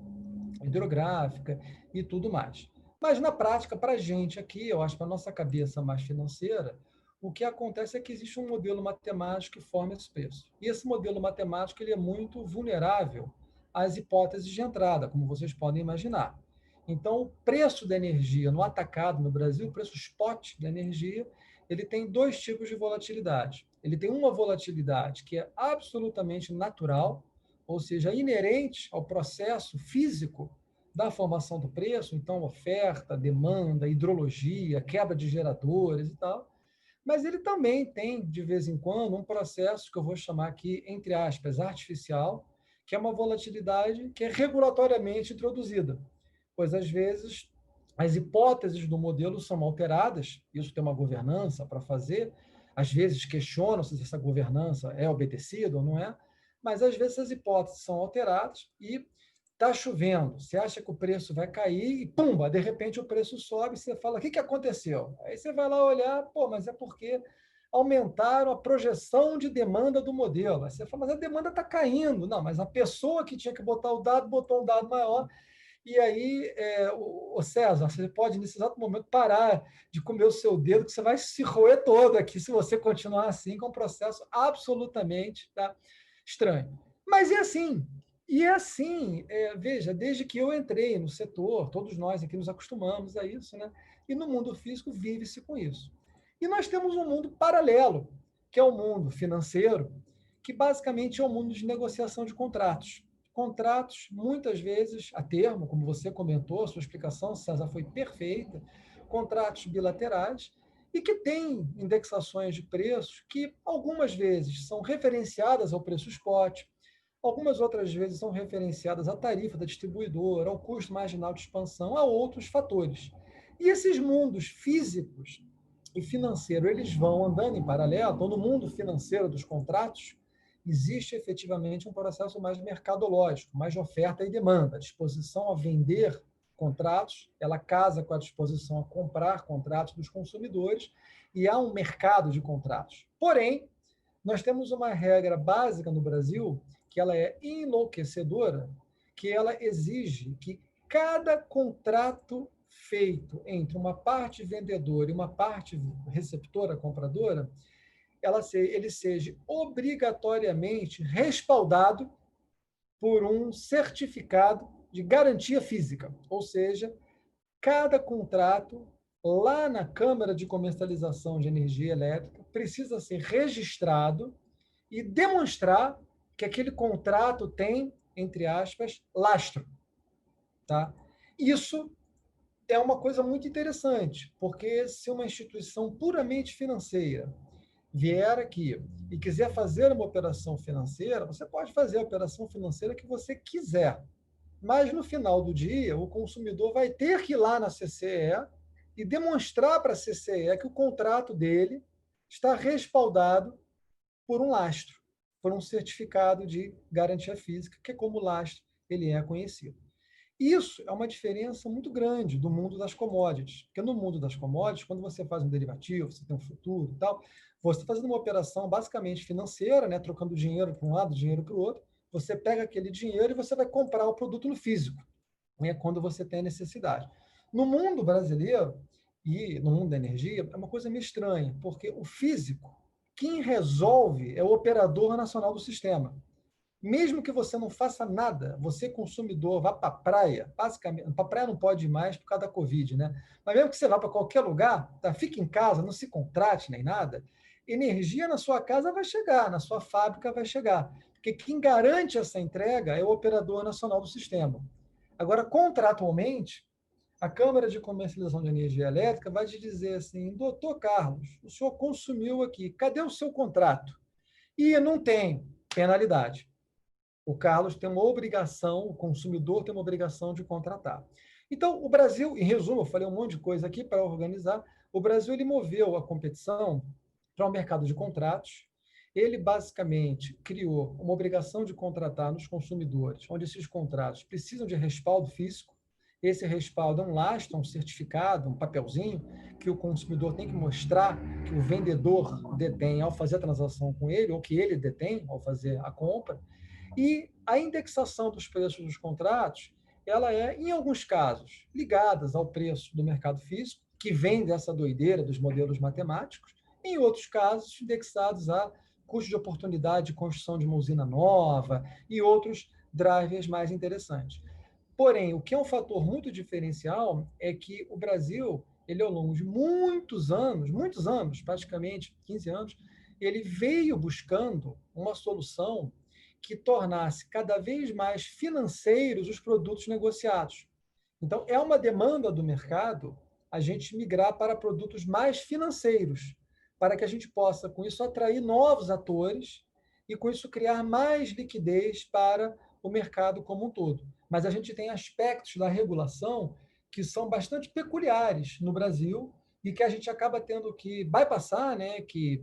hidrográfica e tudo mais. Mas, na prática, para a gente aqui, eu acho, para a nossa cabeça mais financeira, o que acontece é que existe um modelo matemático que forma esse preço. E esse modelo matemático ele é muito vulnerável às hipóteses de entrada, como vocês podem imaginar. Então, o preço da energia no atacado no Brasil, o preço spot da energia, ele tem dois tipos de volatilidade. Ele tem uma volatilidade que é absolutamente natural, ou seja, inerente ao processo físico da formação do preço, então oferta, demanda, hidrologia, quebra de geradores e tal, mas ele também tem, de vez em quando, um processo que eu vou chamar aqui, entre aspas, artificial, que é uma volatilidade que é regulatoriamente introduzida, pois às vezes as hipóteses do modelo são alteradas, isso tem uma governança para fazer, às vezes questionam se essa governança é obedecida ou não é, mas às vezes as hipóteses são alteradas e está chovendo, você acha que o preço vai cair e, pumba, de repente o preço sobe e você fala, o que aconteceu? Aí você vai lá olhar, pô, mas é porque aumentaram a projeção de demanda do modelo. Aí você fala, mas a demanda está caindo. Não, mas a pessoa que tinha que botar o dado, botou um dado maior. E aí, o César, você pode, nesse exato momento, parar de comer o seu dedo, que você vai se roer todo aqui, se você continuar assim, com um processo absolutamente estranho. Mas é assim. E é assim, veja, desde que eu entrei no setor, todos nós aqui nos acostumamos a isso, né? E no mundo físico vive-se com isso. E nós temos um mundo paralelo, que é o mundo financeiro, que basicamente é o mundo de negociação de contratos. Contratos, muitas vezes, a termo, como você comentou, a sua explicação, César, foi perfeita, contratos bilaterais, e que têm indexações de preços que, algumas vezes, são referenciadas ao preço spot, algumas outras vezes são referenciadas à tarifa da distribuidora, ao custo marginal de expansão, a outros fatores. E esses mundos físicos, e financeiro, eles vão andando em paralelo. Então, no mundo financeiro dos contratos, existe efetivamente um processo mais mercadológico, mais de oferta e demanda. A disposição a vender contratos, ela casa com a disposição a comprar contratos dos consumidores, e há um mercado de contratos. Porém, nós temos uma regra básica no Brasil, que ela é enlouquecedora, que ela exige que cada contrato feito entre uma parte vendedora e uma parte receptora, compradora, ele seja obrigatoriamente respaldado por um certificado de garantia física. Ou seja, cada contrato lá na Câmara de Comercialização de Energia Elétrica precisa ser registrado e demonstrar que aquele contrato tem, entre aspas, lastro. Tá? Isso é uma coisa muito interessante, porque se uma instituição puramente financeira vier aqui e quiser fazer uma operação financeira, você pode fazer a operação financeira que você quiser. Mas no final do dia, o consumidor vai ter que ir lá na CCE e demonstrar para a CCE que o contrato dele está respaldado por um lastro, por um certificado de garantia física, que é como o lastro ele é conhecido. Isso é uma diferença muito grande do mundo das commodities, porque no mundo das commodities, quando você faz um derivativo, você tem um futuro e tal, você está fazendo uma operação basicamente financeira, né, trocando dinheiro para um lado, dinheiro para o outro, você pega aquele dinheiro e você vai comprar o produto no físico, né, quando você tem necessidade. No mundo brasileiro e no mundo da energia, é uma coisa meio estranha, porque o físico, quem resolve é o operador nacional do sistema. Mesmo que você não faça nada, você consumidor, vá para a praia, basicamente, para a praia não pode ir mais por causa da Covid, né? Mas mesmo que você vá para qualquer lugar, tá? Fique em casa, não se contrate nem nada, energia na sua casa vai chegar, na sua fábrica vai chegar. Porque quem garante essa entrega é o operador nacional do sistema. Agora, contratualmente, a Câmara de Comercialização de Energia Elétrica vai te dizer assim, doutor Carlos, o senhor consumiu aqui, cadê o seu contrato? E não tem penalidade. O Carlos tem uma obrigação, o consumidor tem uma obrigação de contratar. Então, o Brasil, em resumo, eu falei um monte de coisa aqui para organizar, o Brasil ele moveu a competição para o mercado de contratos, ele basicamente criou uma obrigação de contratar nos consumidores, onde esses contratos precisam de respaldo físico, esse respaldo é um lastro, um certificado, um papelzinho, que o consumidor tem que mostrar que o vendedor detém ao fazer a transação com ele, ou que ele detém ao fazer a compra, e a indexação dos preços dos contratos, ela é, em alguns casos, ligada ao preço do mercado físico, que vem dessa doideira dos modelos matemáticos, em outros casos, indexados a custo de oportunidade de construção de uma usina nova e outros drivers mais interessantes. Porém, o que é um fator muito diferencial é que o Brasil, ele ao longo de muitos anos, praticamente 15 anos, ele veio buscando uma solução que tornasse cada vez mais financeiros os produtos negociados. Então, é uma demanda do mercado a gente migrar para produtos mais financeiros, para que a gente possa, com isso, atrair novos atores e, com isso, criar mais liquidez para o mercado como um todo. Mas a gente tem aspectos da regulação que são bastante peculiares no Brasil e que a gente acaba tendo que bypassar, né, que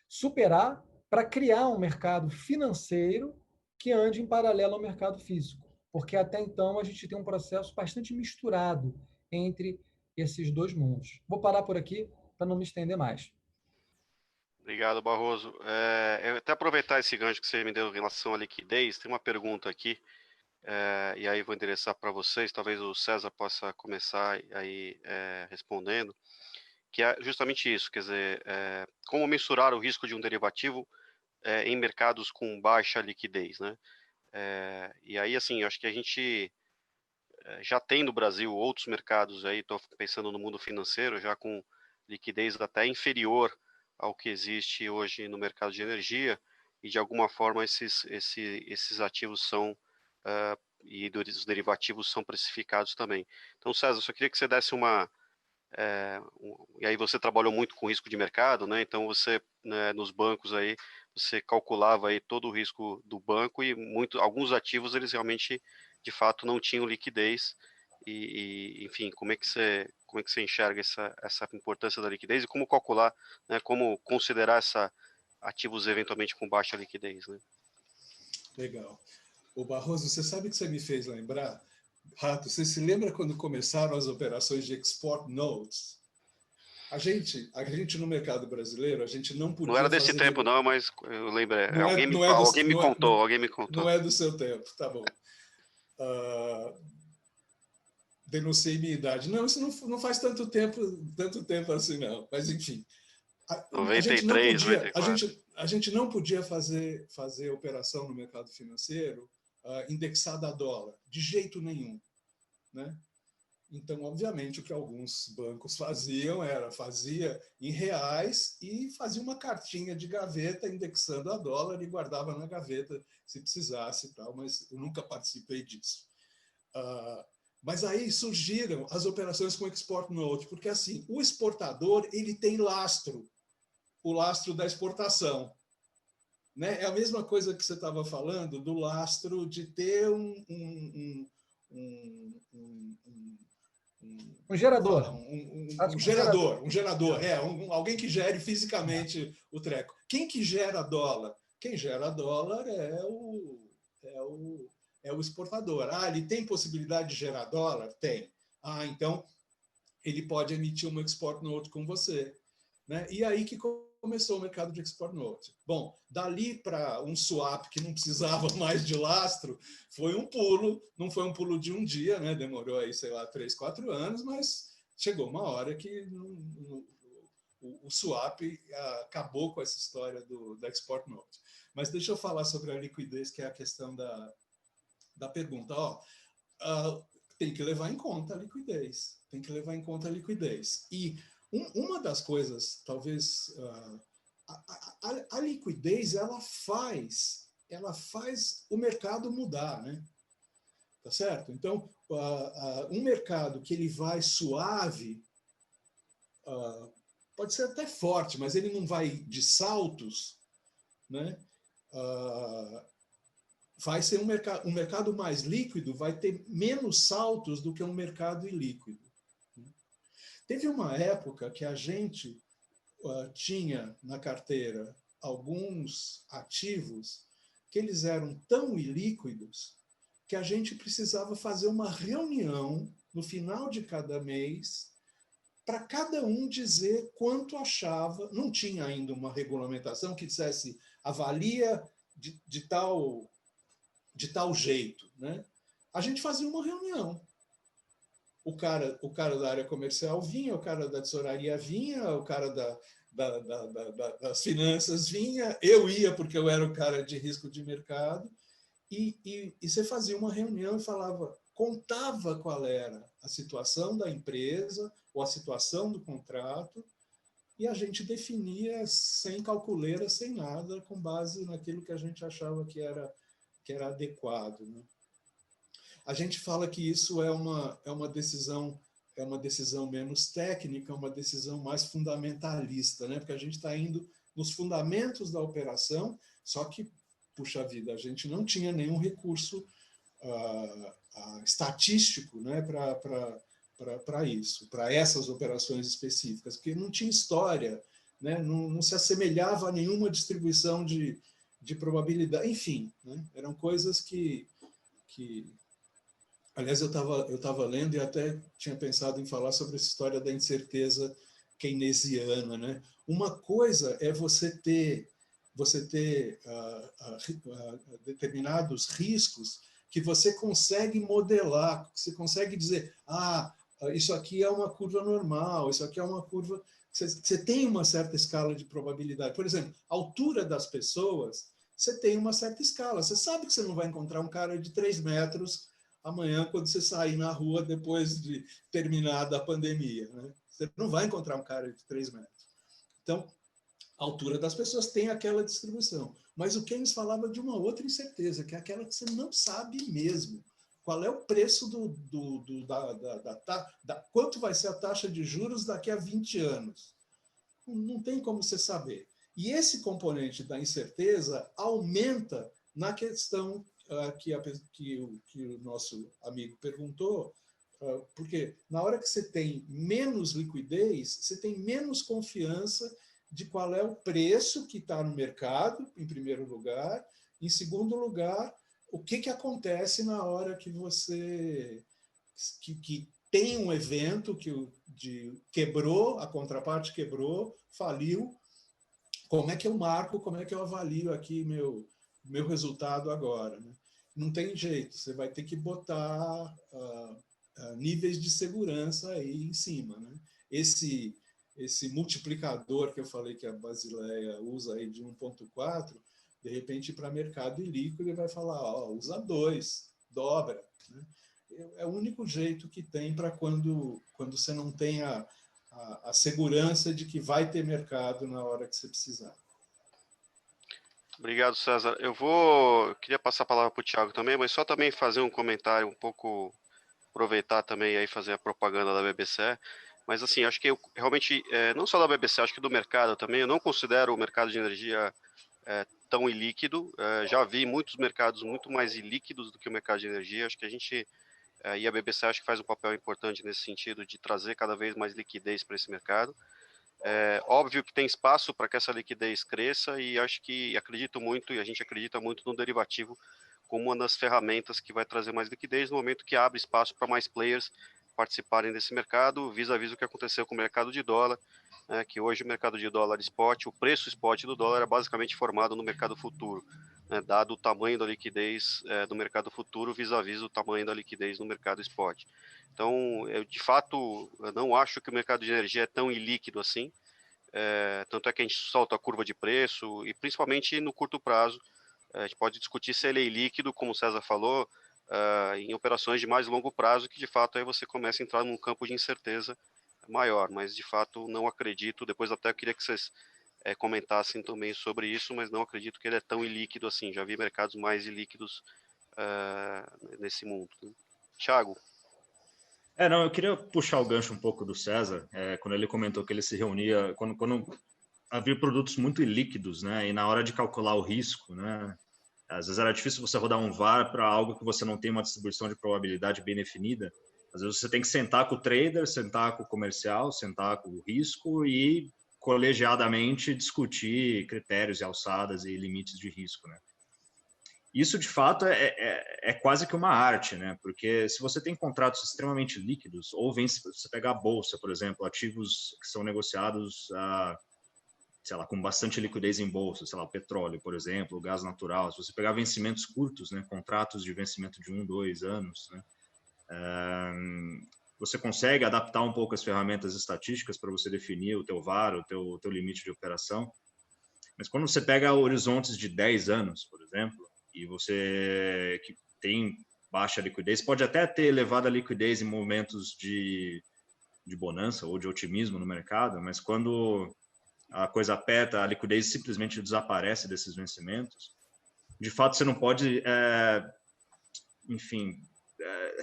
superar para criar um mercado financeiro que ande em paralelo ao mercado físico. Porque até então a gente tem um processo bastante misturado entre esses dois mundos. Vou parar por aqui para não me estender mais. Obrigado, Barroso. Eu até aproveitar esse gancho que você me deu em relação à liquidez, tem uma pergunta aqui, e aí vou endereçar para vocês, talvez o César possa começar aí respondendo, que é justamente isso, quer dizer, como mensurar o risco de um derivativo em mercados com baixa liquidez, né? E aí, assim, eu acho que a gente já tem no Brasil outros mercados aí, estou pensando no mundo financeiro, já com liquidez até inferior ao que existe hoje no mercado de energia, e de alguma forma esses ativos são, e os derivativos são precificados também. Então, César, eu só queria que você desse e aí você trabalhou muito com risco de mercado, né? Então você, né, nos bancos aí, você calculava aí todo o risco do banco e alguns ativos eles realmente, de fato, não tinham liquidez. Enfim, como é como é que você enxerga essa importância da liquidez e como calcular, né, como considerar ativos eventualmente com baixa liquidez, né? Legal. Ô Barroso, você sabe que você me fez lembrar? Rato, você se lembra quando começaram as operações de export notes? A gente no mercado brasileiro, a gente não Não era podia desse fazer... tempo, não, mas eu lembro. Não é, Alguém me contou, alguém me contou. Não é do seu tempo, tá bom. Denunciei minha idade. Não, isso não faz tanto tempo assim, não. Mas, enfim. A gente não 93, podia, 94. a gente não podia fazer operação no mercado financeiro indexada a dólar, de jeito nenhum, né? Então, obviamente, o que alguns bancos faziam fazia em reais e fazia uma cartinha de gaveta indexando a dólar e guardava na gaveta se precisasse, tal, mas eu nunca participei disso. Mas aí surgiram as operações com export note, porque assim, o exportador ele tem lastro, o lastro da exportação. Né? É a mesma coisa que você estava falando do lastro de ter um gerador. gerador, alguém que gere fisicamente o treco. Quem que gera dólar? Quem gera dólar é o exportador. Ele tem possibilidade de gerar dólar? Tem. Então ele pode emitir uma export note com você. Né? E aí que começou o mercado de export note. Bom, dali para um swap que não precisava mais de lastro, foi um pulo, não foi um pulo de um dia, né? Demorou aí, sei lá, 3, 4 anos, mas chegou uma hora que o swap acabou com essa história da export note. Mas deixa eu falar sobre a liquidez, que é a questão da pergunta. Tem que levar em conta a liquidez. Tem que levar em conta a liquidez. E uma das coisas, talvez, a liquidez, ela faz o mercado mudar, né? Tá certo? Então, um mercado que ele vai suave, pode ser até forte, mas ele não vai de saltos, né? Vai ser um mercado mais líquido, vai ter menos saltos do que um mercado ilíquido. Teve uma época que a gente tinha na carteira alguns ativos que eles eram tão ilíquidos que a gente precisava fazer uma reunião no final de cada mês para cada um dizer quanto achava. Não tinha ainda uma regulamentação que dissesse avalia de tal jeito, né? A gente fazia uma reunião. O cara da área comercial vinha, o cara da tesouraria vinha, o cara das finanças vinha, eu ia porque eu era o cara de risco de mercado, e você fazia uma reunião e contava qual era a situação da empresa ou a situação do contrato, e a gente definia sem calculeira, sem nada, com base naquilo que a gente achava que era adequado, né? A gente fala que isso é uma decisão menos técnica, uma decisão mais fundamentalista, né? Porque a gente está indo nos fundamentos da operação, só que, puxa vida, a gente não tinha nenhum recurso estatístico, né, para isso, para essas operações específicas, porque não tinha história, né? Não se assemelhava a nenhuma distribuição de probabilidade, enfim, né? Eram coisas que aliás, eu estava lendo e até tinha pensado em falar sobre essa história da incerteza keynesiana, né? Uma coisa é você ter determinados riscos que você consegue modelar, você consegue dizer, isso aqui é uma curva normal, isso aqui é uma curva... Você tem uma certa escala de probabilidade. Por exemplo, a altura das pessoas, você tem uma certa escala. Você sabe que você não vai encontrar um cara de 3 metros amanhã, quando você sair na rua depois de terminada a pandemia, né? Você não vai encontrar um cara de 3 metros. Então, a altura das pessoas tem aquela distribuição. Mas o Keynes falava de uma outra incerteza, que é aquela que você não sabe mesmo. Qual é o preço quanto vai ser a taxa de juros daqui a 20 anos? Não tem como você saber. E esse componente da incerteza aumenta na questão que o nosso amigo perguntou, Porque na hora que você tem menos liquidez, você tem menos confiança de qual é o preço que está no mercado, em primeiro lugar. Em segundo lugar, o que acontece na hora que você que tem um evento que quebrou, a contraparte quebrou, faliu. Como é que eu marco, como é que eu avalio aqui meu resultado agora, né? Não tem jeito, você vai ter que botar níveis de segurança aí em cima, né? Esse multiplicador que eu falei que a Basileia usa aí de 1,4, de repente para mercado ilíquido ele vai falar, ó, usa 2, dobra, né? É o único jeito que tem para quando você não tem a segurança de que vai ter mercado na hora que você precisar. Obrigado, César. Eu queria passar a palavra para o Thiago também, mas só também fazer um comentário um pouco, aproveitar também aí fazer a propaganda da BBC. Mas assim, acho que eu realmente, não só da BBC, acho que do mercado também, eu não considero o mercado de energia tão ilíquido. Já vi muitos mercados muito mais ilíquidos do que o mercado de energia. Acho que a gente, e a BBC acho que faz um papel importante nesse sentido de trazer cada vez mais liquidez para esse mercado. Óbvio que tem espaço para que essa liquidez cresça e acho que acredito muito, e a gente acredita muito no derivativo como uma das ferramentas que vai trazer mais liquidez no momento que abre espaço para mais players participarem desse mercado, vis-a-vis o que aconteceu com o mercado de dólar, que hoje o mercado de dólar spot, o preço spot do dólar é basicamente formado no mercado futuro, né, dado o tamanho da liquidez do mercado futuro vis-a-vis o tamanho da liquidez no mercado spot. Então, eu de fato não acho que o mercado de energia é tão ilíquido assim, tanto é que a gente solta a curva de preço, e principalmente no curto prazo, a gente pode discutir se ele é ilíquido, como o César falou, em operações de mais longo prazo, que de fato aí você começa a entrar num campo de incerteza maior, mas de fato não acredito, depois até eu queria que vocês comentassem também sobre isso, mas não acredito que ele é tão ilíquido assim, já vi mercados mais ilíquidos nesse mundo. Thiago? Não, eu queria puxar o gancho um pouco do César, quando ele comentou que ele se reunia, quando havia produtos muito ilíquidos, né, e na hora de calcular o risco, né, às vezes era difícil você rodar um VAR para algo que você não tem uma distribuição de probabilidade bem definida. Às vezes você tem que sentar com o trader, sentar com o comercial, sentar com o risco e colegiadamente discutir critérios e alçadas e limites de risco, né. Isso, de fato, é quase que uma arte, né? Porque se você tem contratos extremamente líquidos, ou se você pegar a bolsa, por exemplo, ativos que são negociados, sei lá, com bastante liquidez em bolsa, sei lá, o petróleo, por exemplo, o gás natural, se você pegar vencimentos curtos, né, contratos de vencimento de 1, 2 anos, né, você consegue adaptar um pouco as ferramentas estatísticas para você definir o teu VAR, o teu limite de operação. Mas quando você pega horizontes de 10 anos, por exemplo, e você que tem baixa liquidez, pode até ter elevada liquidez em momentos de bonança ou de otimismo no mercado, mas quando a coisa aperta, a liquidez simplesmente desaparece desses vencimentos. De fato, você não pode, enfim,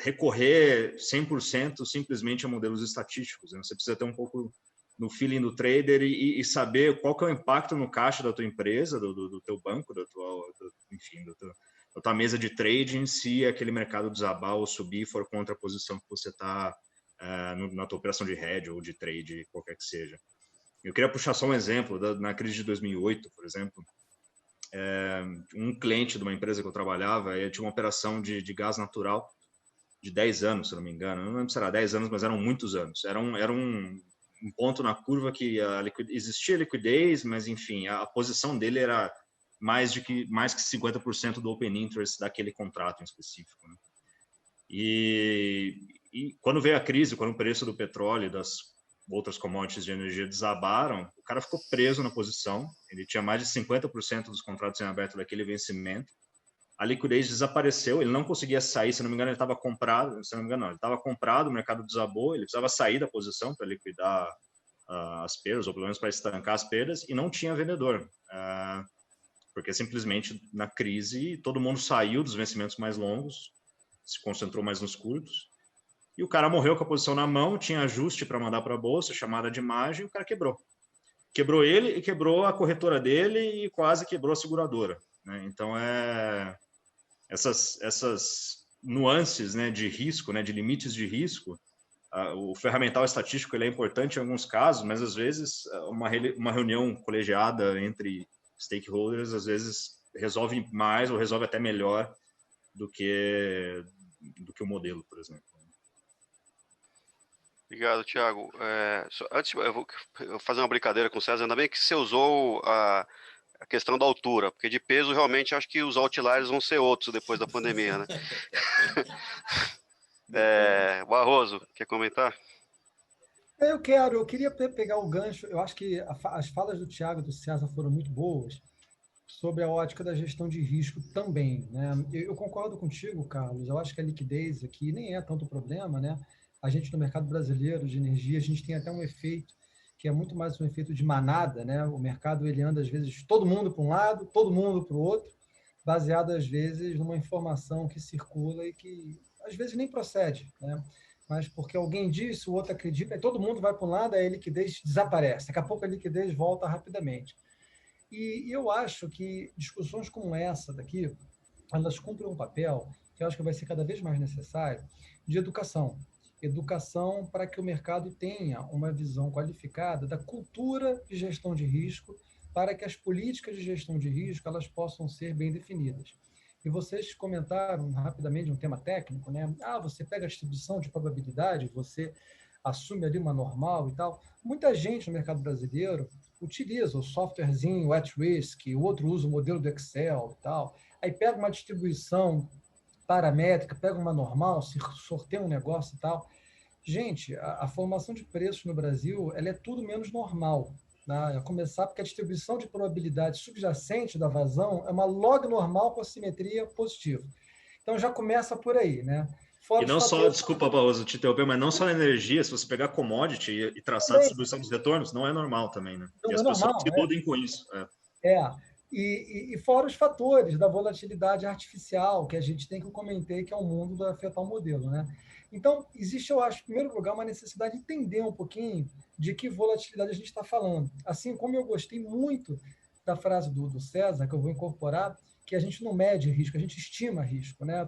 recorrer 100% simplesmente a modelos estatísticos, né? Você precisa ter um pouco no feeling do trader e saber qual que é o impacto no caixa da tua empresa, do teu banco, enfim, da tua mesa de trading, se aquele mercado desabar ou subir for contra a posição que você está na tua operação de hedge ou de trade, qualquer que seja. Eu queria puxar só um exemplo, na crise de 2008, por exemplo, um cliente de uma empresa que eu trabalhava, ele tinha uma operação de gás natural de 10 anos, se não me engano. Eu não lembro se era 10 anos, mas eram muitos anos. Era um ponto na curva que existia liquidez, mas, enfim, a posição dele era mais que 50% do open interest daquele contrato em específico, né? E quando veio a crise, quando o preço do petróleo e das outras commodities de energia desabaram, o cara ficou preso na posição, ele tinha mais de 50% dos contratos em aberto daquele vencimento, a liquidez desapareceu, ele não conseguia sair, se não me engano ele estava comprado, se não me engano não, ele estava comprado, o mercado desabou, ele precisava sair da posição para liquidar as perdas, ou pelo menos para estancar as perdas, e não tinha vendedor, porque simplesmente na crise todo mundo saiu dos vencimentos mais longos, se concentrou mais nos curtos, e o cara morreu com a posição na mão, tinha ajuste para mandar para a bolsa, chamada de margem, e o cara quebrou. Quebrou ele e quebrou a corretora dele e quase quebrou a seguradora, né? Então, essas nuances, né, de risco, né, de limites de risco. O ferramental estatístico ele é importante em alguns casos, mas às vezes uma reunião colegiada entre stakeholders às vezes resolve mais ou resolve até melhor do que o modelo, por exemplo. Obrigado, Thiago. Antes, eu vou fazer uma brincadeira com o César. Ainda bem que você usou a questão da altura, porque de peso, realmente, acho que os outliers vão ser outros depois da pandemia, né? Barroso, quer comentar? Eu queria pegar o gancho. Eu acho que as falas do Thiago e do César foram muito boas sobre a ótica da gestão de risco também, né? Eu concordo contigo, Carlos. Eu acho que a liquidez aqui nem é tanto problema, né? A gente no mercado brasileiro de energia, a gente tem até um efeito que é muito mais um efeito de manada, né? O mercado ele anda às vezes todo mundo para um lado, todo mundo para o outro, baseado às vezes numa informação que circula e que às vezes nem procede, né? Mas porque alguém disse, o outro acredita, e todo mundo vai para um lado, aí a liquidez desaparece. Daqui a pouco a liquidez volta rapidamente. E eu acho que discussões como essa daqui, elas cumprem um papel que eu acho que vai ser cada vez mais necessário de educação. Educação para que o mercado tenha uma visão qualificada da cultura de gestão de risco, para que as políticas de gestão de risco elas possam ser bem definidas. E vocês comentaram rapidamente um tema técnico, né? Você pega a distribuição de probabilidade, você assume ali uma normal e tal. Muita gente no mercado brasileiro utiliza o softwarezinho at risk, o outro usa o modelo do Excel e tal. Aí pega uma distribuição paramétrica, pega uma normal, sorteia um negócio e tal. Gente, a formação de preços no Brasil ela é tudo menos normal. Né? A começar porque a distribuição de probabilidade subjacente da vazão é uma log normal com a simetria positiva. Então já começa por aí, né? Fora e não só, desculpa, Barroso, te interromper, mas não só na energia, se você pegar commodity e traçar a distribuição dos retornos, não é normal também, né? Não e é as normal, pessoas se iludem com isso. E fora os fatores da volatilidade artificial, que a gente tem que eu comentei, que é o mundo do afetar o modelo, né? Então, existe, eu acho, em primeiro lugar, uma necessidade de entender um pouquinho de que volatilidade a gente está falando. Assim como eu gostei muito da frase do César, que eu vou incorporar, que a gente não mede risco, a gente estima risco, né?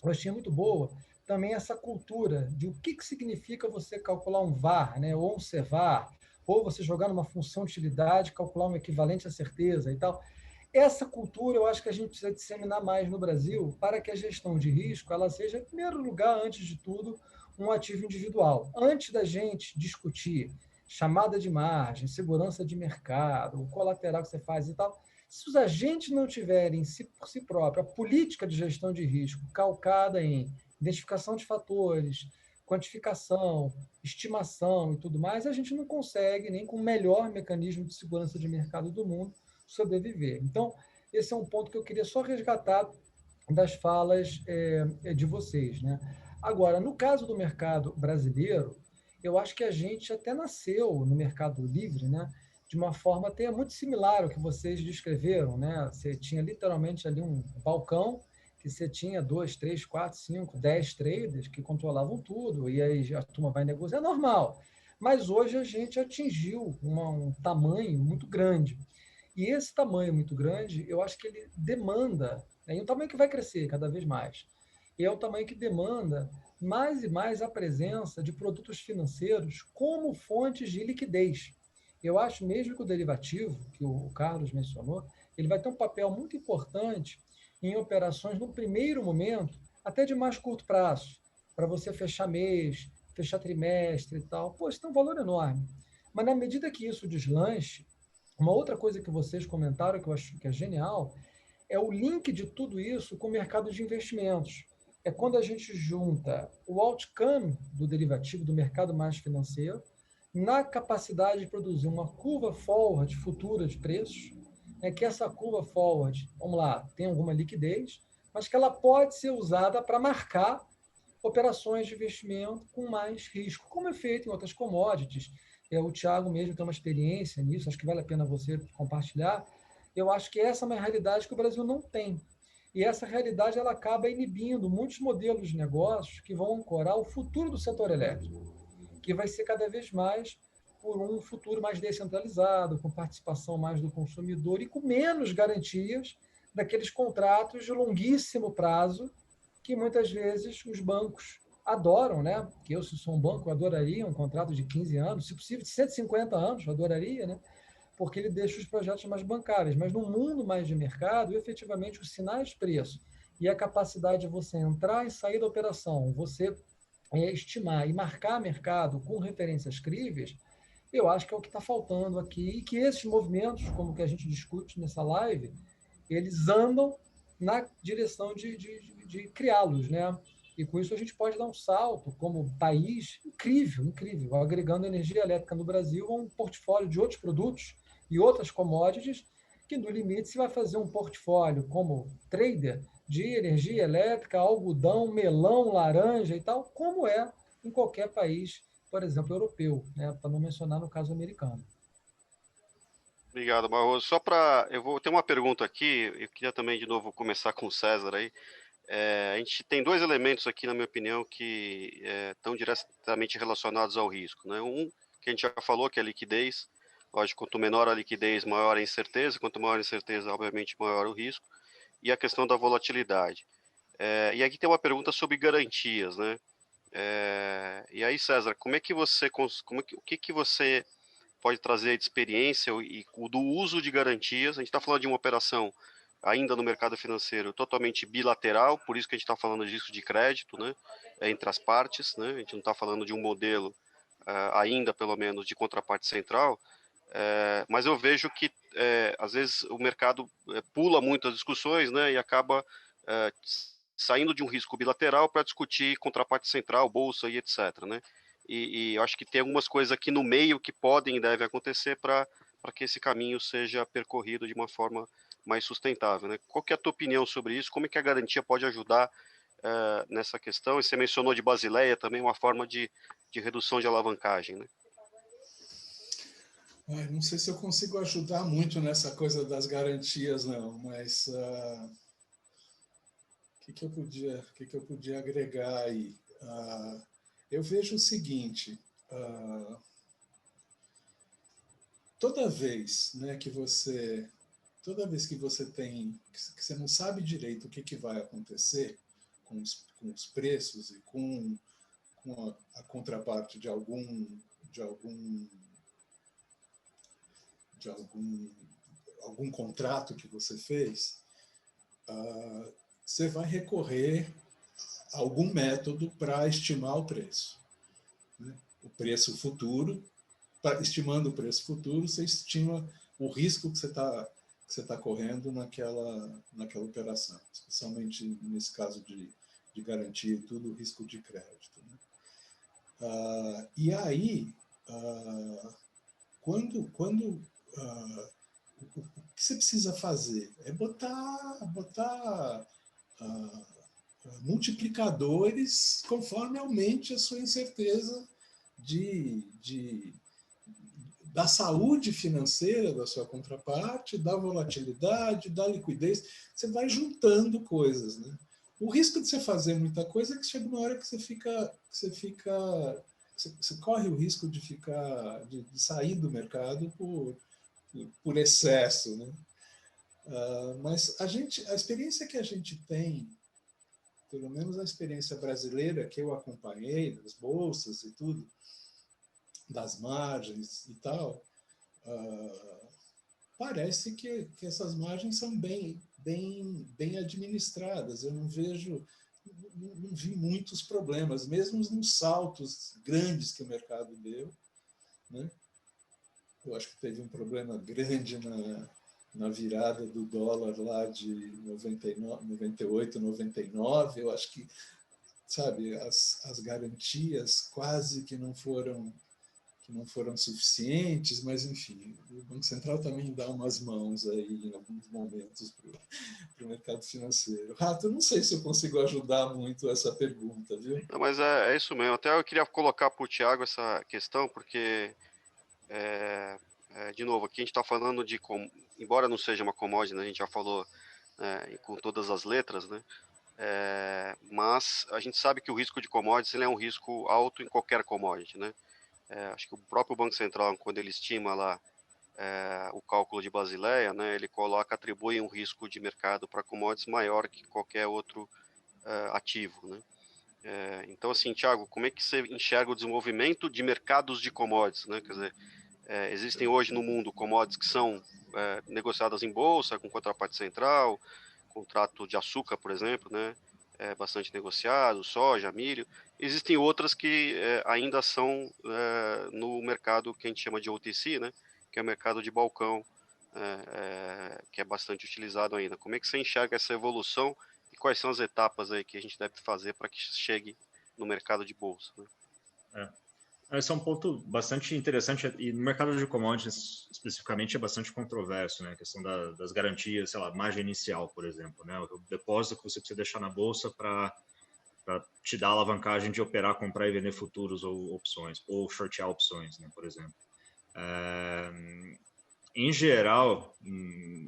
Eu achei muito boa também essa cultura de o que significa você calcular um VAR, né? Ou um CVAR, ou você jogar numa função de utilidade, calcular um equivalente à certeza e tal. Essa cultura eu acho que a gente precisa disseminar mais no Brasil para que a gestão de risco ela seja, em primeiro lugar, antes de tudo, um ativo individual. Antes da gente discutir chamada de margem, segurança de mercado, o colateral que você faz e tal, se os agentes não tiverem por si próprio a política de gestão de risco calcada em identificação de fatores, quantificação, estimação e tudo mais, a gente não consegue, nem com o melhor mecanismo de segurança de mercado do mundo, sobreviver. Então, esse é um ponto que eu queria só resgatar das falas de vocês, né? Agora, no caso do mercado brasileiro, eu acho que a gente até nasceu no mercado livre, né? De uma forma até muito similar ao que vocês descreveram, né? Você tinha literalmente ali um balcão que você tinha 2, 3, 4, 5, 10 traders que controlavam tudo, e aí a turma vai negociar, é normal. Mas hoje a gente atingiu um tamanho muito grande. E esse tamanho muito grande, eu acho que ele demanda, é um tamanho que vai crescer cada vez mais, e é um tamanho que demanda mais e mais a presença de produtos financeiros como fontes de liquidez. Eu acho mesmo que o derivativo, que o Carlos mencionou, ele vai ter um papel muito importante em operações no primeiro momento, até de mais curto prazo, para você fechar mês, fechar trimestre e tal. Pô, isso tem um valor enorme. Mas na medida que isso deslanche, uma outra coisa que vocês comentaram, que eu acho que é genial, é o link de tudo isso com o mercado de investimentos. É quando a gente junta o outcome do derivativo, do mercado mais financeiro, na capacidade de produzir uma curva forward futura de preços, que essa curva forward, vamos lá, tem alguma liquidez, mas que ela pode ser usada para marcar operações de investimento com mais risco, como é feito em outras commodities. O Thiago mesmo tem uma experiência nisso, acho que vale a pena você compartilhar. Eu acho que essa é uma realidade que o Brasil não tem. E essa realidade ela acaba inibindo muitos modelos de negócios que vão ancorar o futuro do setor elétrico, que vai ser cada vez mais por um futuro mais descentralizado, com participação mais do consumidor e com menos garantias daqueles contratos de longuíssimo prazo que muitas vezes os bancos adoram, né? Que eu, se sou um banco, eu adoraria um contrato de 15 anos, se possível de 150 anos, eu adoraria, né? Porque ele deixa os projetos mais bancários. Mas no mundo mais de mercado, efetivamente, os sinais de preço e a capacidade de você entrar e sair da operação, você estimar e marcar mercado com referências críveis, eu acho que é o que está faltando aqui, e que esses movimentos, como que a gente discute nessa live, eles andam na direção de criá-los, né? E com isso a gente pode dar um salto como país incrível, incrível, agregando energia elétrica no Brasil a um portfólio de outros produtos e outras commodities, que no limite se vai fazer um portfólio como trader de energia elétrica, algodão, melão, laranja e tal, como é em qualquer país, por exemplo, europeu, né? Para não mencionar no caso americano. Obrigado, Barroso. Eu vou ter uma pergunta aqui. Eu queria também de novo começar com o César aí. A gente tem dois elementos aqui, na minha opinião, que estão diretamente relacionados ao risco, né? Um que a gente já falou, que é a liquidez. Lógico, quanto menor a liquidez, maior a incerteza. Quanto maior a incerteza, obviamente, maior o risco. E a questão da volatilidade. E aqui tem uma pergunta sobre garantias, né? E aí, César, o que você pode trazer de experiência e do uso de garantias? A gente está falando de uma operação ainda no mercado financeiro totalmente bilateral, por isso que a gente está falando de risco de crédito, né, entre as partes, né? A gente não está falando de um modelo ainda, pelo menos, de contraparte central, mas eu vejo que às vezes o mercado pula muito as discussões, né, e acaba saindo de um risco bilateral para discutir contraparte central, bolsa e etc., né? E eu acho que tem algumas coisas aqui no meio que podem e devem acontecer para que esse caminho seja percorrido de uma forma mais sustentável, né? Qual que é a tua opinião sobre isso? Como é que a garantia pode ajudar nessa questão? E você mencionou de Basileia também, uma forma de redução de alavancagem, né? Não sei se eu consigo ajudar muito nessa coisa das garantias, não, mas o que eu podia agregar aí? Eu vejo o seguinte: toda vez, né, que você tem, que você não sabe direito o que vai acontecer com os preços e com a contraparte de algum contrato que você fez, você vai recorrer a algum método para estimar o preço, né? O preço futuro, estimando o preço futuro, você estima o risco que você está correndo naquela operação, especialmente nesse caso de garantia e tudo, o risco de crédito, né? E aí, quando o que você precisa fazer é botar multiplicadores conforme aumente a sua incerteza da saúde financeira da sua contraparte, da volatilidade, da liquidez. Você vai juntando coisas, né? O risco de você fazer muita coisa é que chega uma hora que você corre o risco de sair do mercado por excesso, né? Mas a experiência que a gente tem, pelo menos a experiência brasileira que eu acompanhei, das bolsas e tudo, das margens e tal, parece que essas margens são bem administradas. Eu não vi muitos problemas, mesmo nos saltos grandes que o mercado deu, né? Eu acho que teve um problema grande na virada do dólar lá de 98, 99. Eu acho que, sabe, as garantias quase que não foram suficientes, mas, enfim, o Banco Central também dá umas mãos aí em alguns momentos para o mercado financeiro. Rato, não sei se eu consigo ajudar muito essa pergunta, viu? Não, mas é isso mesmo. Até eu queria colocar para o Thiago essa questão, porque, de novo, aqui a gente está falando embora não seja uma commodity, né, a gente já falou com todas as letras, né? Mas a gente sabe que o risco de commodities ele é um risco alto em qualquer commodity, né? Acho que o próprio Banco Central, quando ele estima lá o cálculo de Basileia, né, ele atribui um risco de mercado para commodities maior que qualquer outro ativo, né? Então, assim, Thiago, como é que você enxerga o desenvolvimento de mercados de commodities, né? Quer dizer, existem hoje no mundo commodities que são negociadas em bolsa, com contraparte central, contrato de açúcar, por exemplo, né? Bastante negociado, soja, milho. Existem outras que ainda são no mercado que a gente chama de OTC, né? Que é o mercado de balcão, que é bastante utilizado ainda. Como é que você enxerga essa evolução e quais são as etapas aí que a gente deve fazer para que chegue no mercado de bolsa, né? Esse é um ponto bastante interessante e no mercado de commodities especificamente é bastante controverso, né? A questão das garantias, sei lá, margem inicial, por exemplo, né? O depósito que você precisa deixar na bolsa para te dar a alavancagem de operar, comprar e vender futuros ou opções, ou shortear opções, né? Por exemplo. Em geral,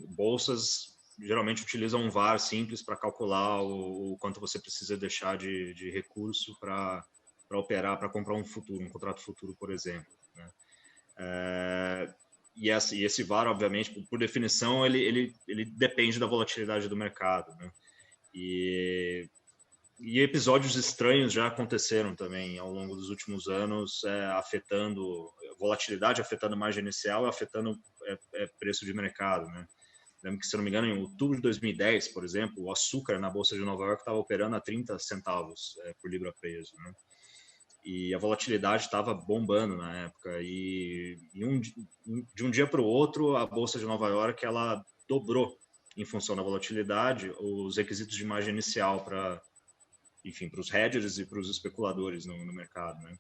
bolsas geralmente utilizam um VaR simples para calcular o quanto você precisa deixar de recurso para operar, para comprar um futuro, um contrato futuro, por exemplo, né? E esse VaR, obviamente, por definição, ele depende da volatilidade do mercado, né? E episódios estranhos já aconteceram também ao longo dos últimos anos, afetando volatilidade, afetando margem inicial e afetando preço de mercado, né? Lembro que, se não me engano, em outubro de 2010, por exemplo, o açúcar na Bolsa de Nova York estava operando a 30 centavos por libra peso, né? E a volatilidade estava bombando na época. E de um dia para o outro, a Bolsa de Nova York ela dobrou, em função da volatilidade, os requisitos de margem inicial para os hedgers e para os especuladores no mercado, né?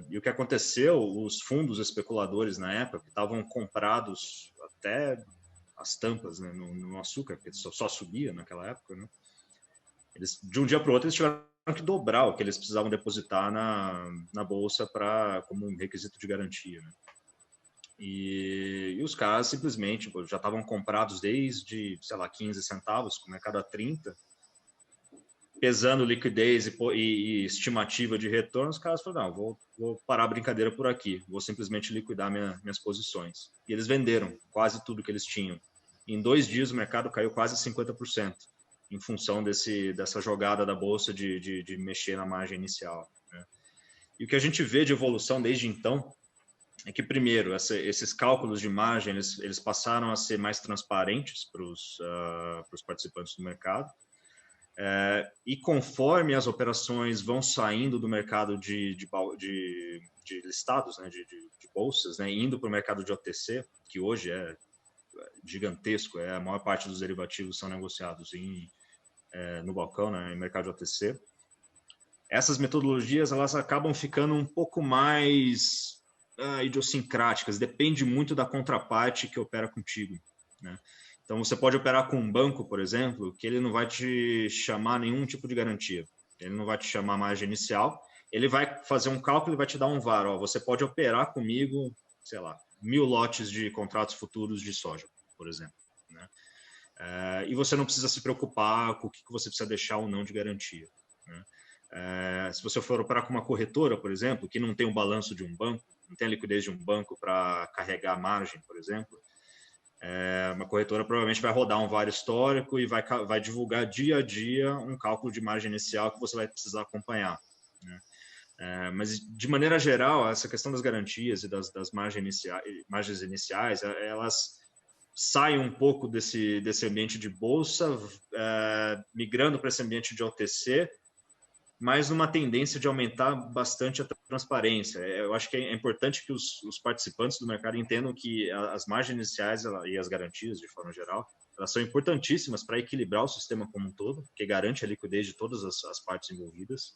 E o que aconteceu, os fundos especuladores na época, que estavam comprados até as tampas, né, no açúcar, porque só subia naquela época, né? Eles, de um dia para o outro, eles tiveram que dobrar o que eles precisavam depositar na bolsa como um requisito de garantia, né? E os caras simplesmente já estavam comprados desde, sei lá, 15 centavos, com o mercado a 30, pesando liquidez e estimativa de retorno. Os caras falaram, não, vou parar a brincadeira por aqui, vou simplesmente liquidar minhas posições. E eles venderam quase tudo que eles tinham. Em 2 dias o mercado caiu quase 50%, em função dessa jogada da bolsa de mexer na margem inicial, né? E o que a gente vê de evolução desde então é que, primeiro, esses cálculos de margem eles passaram a ser mais transparentes para os participantes do mercado. E conforme as operações vão saindo do mercado de listados, né, de bolsas, né, indo para o mercado de OTC, que hoje é gigantesco, a maior parte dos derivativos são negociados no balcão, né, em mercado de OTC. Essas metodologias elas acabam ficando um pouco mais idiosincráticas, depende muito da contraparte que opera contigo, né? Então, você pode operar com um banco, por exemplo, que ele não vai te chamar nenhum tipo de garantia. Ele não vai te chamar margem inicial. Ele vai fazer um cálculo e vai te dar um VaR. Ó, você pode operar comigo, sei lá, 1000 lotes de contratos futuros de soja, por exemplo, né? E você não precisa se preocupar com o que você precisa deixar ou não de garantia, né? Se você for operar com uma corretora, por exemplo, que não tem um balanço de um banco, não tem a liquidez de um banco para carregar a margem, por exemplo, uma corretora provavelmente vai rodar um VaR histórico e vai divulgar dia a dia um cálculo de margem inicial que você vai precisar acompanhar, né? Mas, de maneira geral, essa questão das garantias e das margens iniciais, elas saem um pouco desse ambiente de bolsa, migrando para esse ambiente de OTC, mas numa tendência de aumentar bastante a transparência. Eu acho que é importante que os participantes do mercado entendam que as margens iniciais e as garantias, de forma geral, elas são importantíssimas para equilibrar o sistema como um todo, que garante a liquidez de todas as partes envolvidas.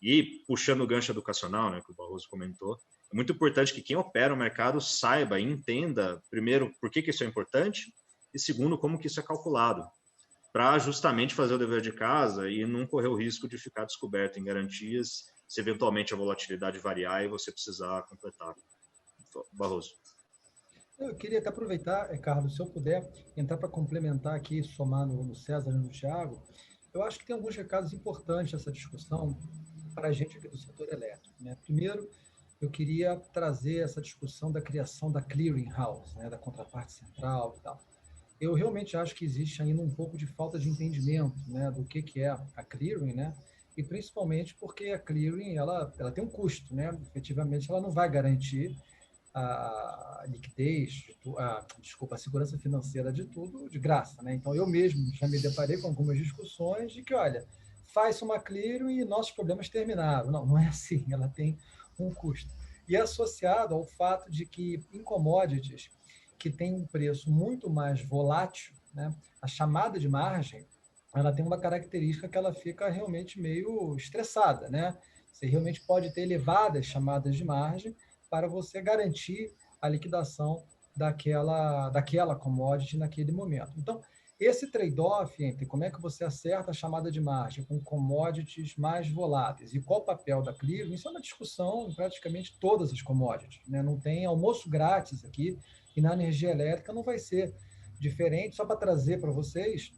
E, puxando o gancho educacional, né, que o Barroso comentou, é muito importante que quem opera o mercado saiba e entenda, primeiro, por que isso é importante, e segundo, como que isso é calculado, para justamente fazer o dever de casa e não correr o risco de ficar descoberto em garantias se eventualmente a volatilidade variar e você precisar completar. Barroso. Eu queria até aproveitar, Carlos, se eu puder entrar para complementar aqui, somar no César e no Thiago, eu acho que tem alguns recados importantes nessa discussão para a gente aqui do setor elétrico, né? Primeiro, eu queria trazer essa discussão da criação da clearing house, né, da contraparte central e tal. eu realmente acho que existe ainda um pouco de falta de entendimento, né, do que é a clearing, né, e principalmente porque a clearing ela tem um custo, né, efetivamente ela não vai garantir a liquidez, desculpa, a segurança financeira de tudo de graça, né? Então eu mesmo já me deparei com algumas discussões de que, olha, faz uma clearing e nossos problemas terminaram. Não, não é assim, ela tem um custo. E é associado ao fato de que em commodities que tem um preço muito mais volátil, né? A chamada de margem, ela tem uma característica que ela fica realmente meio estressada, né? Você realmente pode ter elevadas chamadas de margem para você garantir a liquidação daquela commodity naquele momento. Então, esse trade-off entre como é que você acerta a chamada de margem com commodities mais voláteis e qual o papel da clearing, isso é uma discussão em praticamente todas as commodities, né? Não tem almoço grátis aqui, e na energia elétrica não vai ser diferente. Só para trazer para vocês,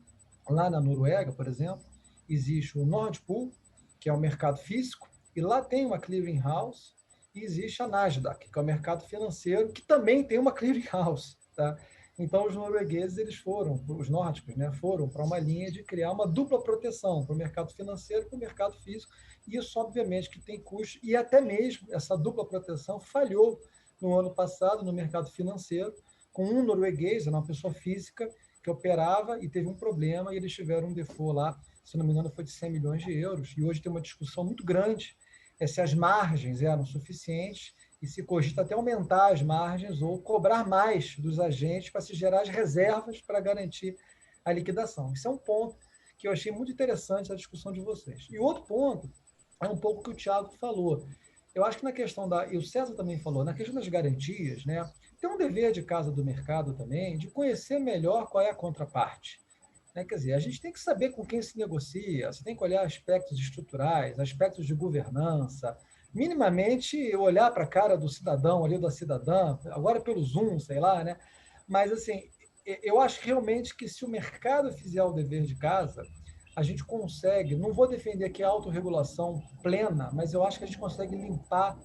lá na Noruega, por exemplo, existe o Nord Pool, que é um mercado físico, e lá tem uma clearing house, e existe a Nasdaq, que é o mercado financeiro, que também tem uma clearing house, tá? Então, os noruegueses, os nórdicos, né, foram para uma linha de criar uma dupla proteção para o mercado financeiro e para o mercado físico. E isso, obviamente, que tem custo, e até mesmo essa dupla proteção falhou no ano passado no mercado financeiro, com um norueguês, uma pessoa física, que operava e teve um problema, e eles tiveram um default lá, se não me engano, foi de 100 milhões de euros. E hoje tem uma discussão muito grande se as margens eram suficientes e se cogita até aumentar as margens ou cobrar mais dos agentes para se gerar as reservas para garantir a liquidação. Isso é um ponto que eu achei muito interessante a discussão de vocês. E outro ponto é um pouco que o Thiago falou. Eu acho que na questão e o César também falou, na questão das garantias, né, tem um dever de casa do mercado também de conhecer melhor qual é a contraparte. Né? Quer dizer, a gente tem que saber com quem se negocia, você tem que olhar aspectos estruturais, aspectos de governança, minimamente olhar para a cara do cidadão ali, da cidadã, agora pelo Zoom, sei lá, né? Mas, assim, eu acho realmente que se o mercado fizer o dever de casa, a gente consegue, não vou defender aqui a autorregulação plena, mas eu acho que a gente consegue limpar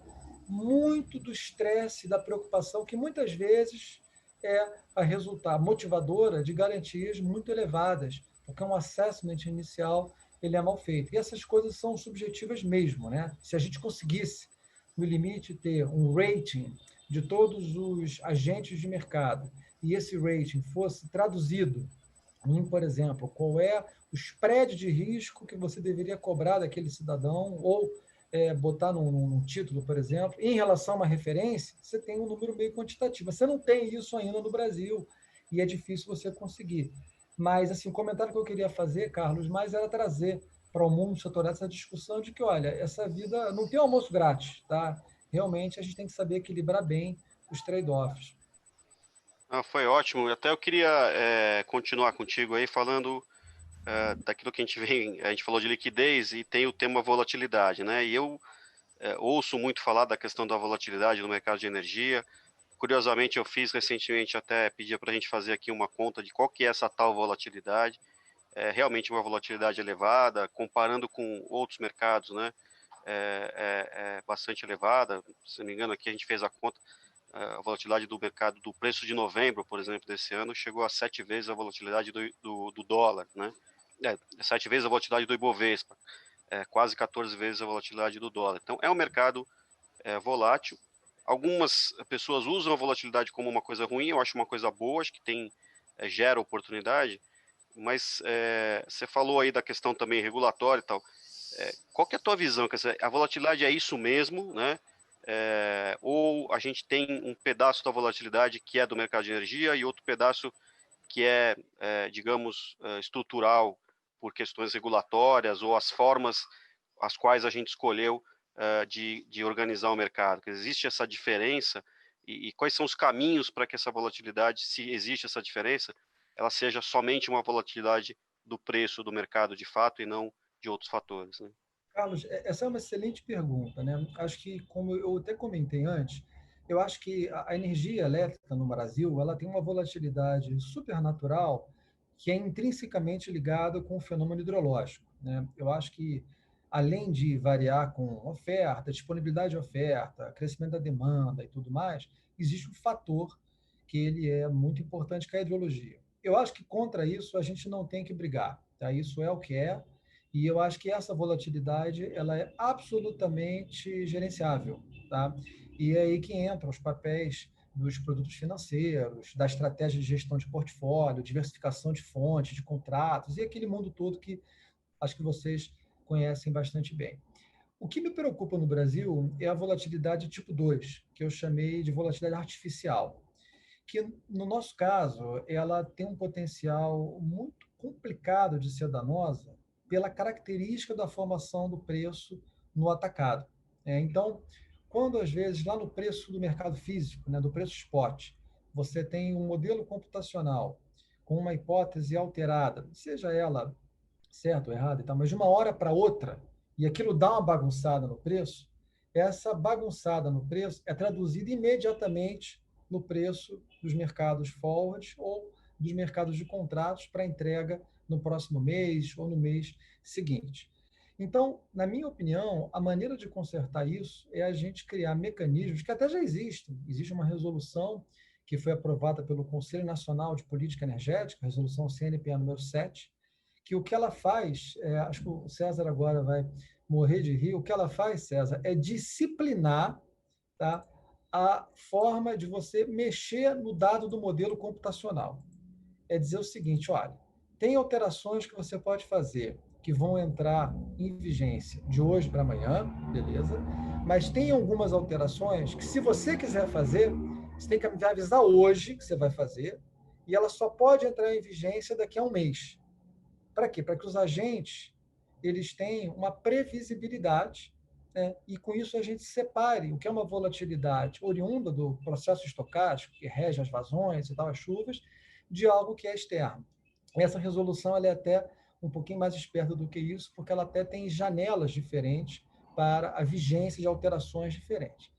muito do estresse, da preocupação que muitas vezes é a resultar motivadora de garantias muito elevadas, porque um assessment inicial ele é mal feito. E essas coisas são subjetivas mesmo, né? Se a gente conseguisse, no limite, ter um rating de todos os agentes de mercado e esse rating fosse traduzido em, por exemplo, qual é o spread de risco que você deveria cobrar daquele cidadão ou botar num título, por exemplo, em relação a uma referência, você tem um número meio quantitativo. Você não tem isso ainda no Brasil e é difícil você conseguir. Mas, assim, o comentário que eu queria fazer, Carlos, mais era trazer para o mundo setorial essa discussão de que, olha, essa vida não tem almoço grátis, tá? Realmente a gente tem que saber equilibrar bem os trade-offs. Foi ótimo. Até eu queria continuar contigo aí falando daquilo que a gente falou de liquidez e tem o tema volatilidade, né? E eu ouço muito falar da questão da volatilidade no mercado de energia. Curiosamente, eu fiz recentemente, até pedir para a gente fazer aqui uma conta de qual que é essa tal volatilidade. É realmente uma volatilidade elevada, comparando com outros mercados, né? É bastante elevada. Se não me engano, aqui a gente fez a conta. A volatilidade do mercado do preço de novembro, por exemplo, desse ano, chegou a 7 vezes a volatilidade do dólar, né? 7 vezes a volatilidade do Ibovespa, quase 14 vezes a volatilidade do dólar. Então, é um mercado volátil. Algumas pessoas usam a volatilidade como uma coisa ruim, eu acho uma coisa boa, acho que gera oportunidade, mas você falou aí da questão também regulatória e tal. Qual que é a tua visão? Quer dizer, a volatilidade é isso mesmo, né? Ou a gente tem um pedaço da volatilidade que é do mercado de energia e outro pedaço que digamos, estrutural por questões regulatórias ou as formas as quais a gente escolheu de organizar o mercado. Existe essa diferença e quais são os caminhos para que essa volatilidade, se existe essa diferença, ela seja somente uma volatilidade do preço do mercado de fato e não de outros fatores, né? Carlos, essa é uma excelente pergunta, né? Acho que, como eu até comentei antes, eu acho que a energia elétrica no Brasil, ela tem uma volatilidade supernatural que é intrinsecamente ligada com o fenômeno hidrológico, né? Eu acho que, além de variar com oferta, disponibilidade de oferta, crescimento da demanda e tudo mais, existe um fator que ele é muito importante, que é a hidrologia. eu acho que contra isso a gente não tem que brigar, tá? Isso é o que é, e eu acho que essa volatilidade ela é absolutamente gerenciável, tá? E é aí que entram os papéis dos produtos financeiros, da estratégia de gestão de portfólio, diversificação de fontes, de contratos, e aquele mundo todo que acho que vocês conhecem bastante bem. O que me preocupa no Brasil é a volatilidade tipo 2, que eu chamei de volatilidade artificial, que, no nosso caso, ela tem um potencial muito complicado de ser danosa pela característica da formação do preço no atacado. Então, quando, às vezes, lá no preço do mercado físico, né, do preço spot, você tem um modelo computacional com uma hipótese alterada, seja ela certo ou errado e tal, mas de uma hora para outra, e aquilo dá uma bagunçada no preço, essa bagunçada no preço é traduzida imediatamente no preço dos mercados forward ou dos mercados de contratos para entrega no próximo mês ou no mês seguinte. Então, na minha opinião, a maneira de consertar isso é a gente criar mecanismos que até já existem. Existe uma resolução que foi aprovada pelo Conselho Nacional de Política Energética, a resolução CNPE número 7, que o que ela faz, acho que o César agora vai morrer de rir, o que ela faz, César, é disciplinar, tá, a forma de você mexer no dado do modelo computacional. É dizer o seguinte, olha, tem alterações que você pode fazer que vão entrar em vigência de hoje para amanhã, beleza? Mas tem algumas alterações que, se você quiser fazer, você tem que me avisar hoje que você vai fazer, e ela só pode entrar em vigência daqui a um mês. Para quê? Para que os agentes eles tenham uma previsibilidade, né? E com isso a gente separe o que é uma volatilidade oriunda do processo estocástico, que rege as vazões e tal, as chuvas, de algo que é externo. Essa resolução ela é até um pouquinho mais esperta do que isso, porque ela até tem janelas diferentes para a vigência de alterações diferentes.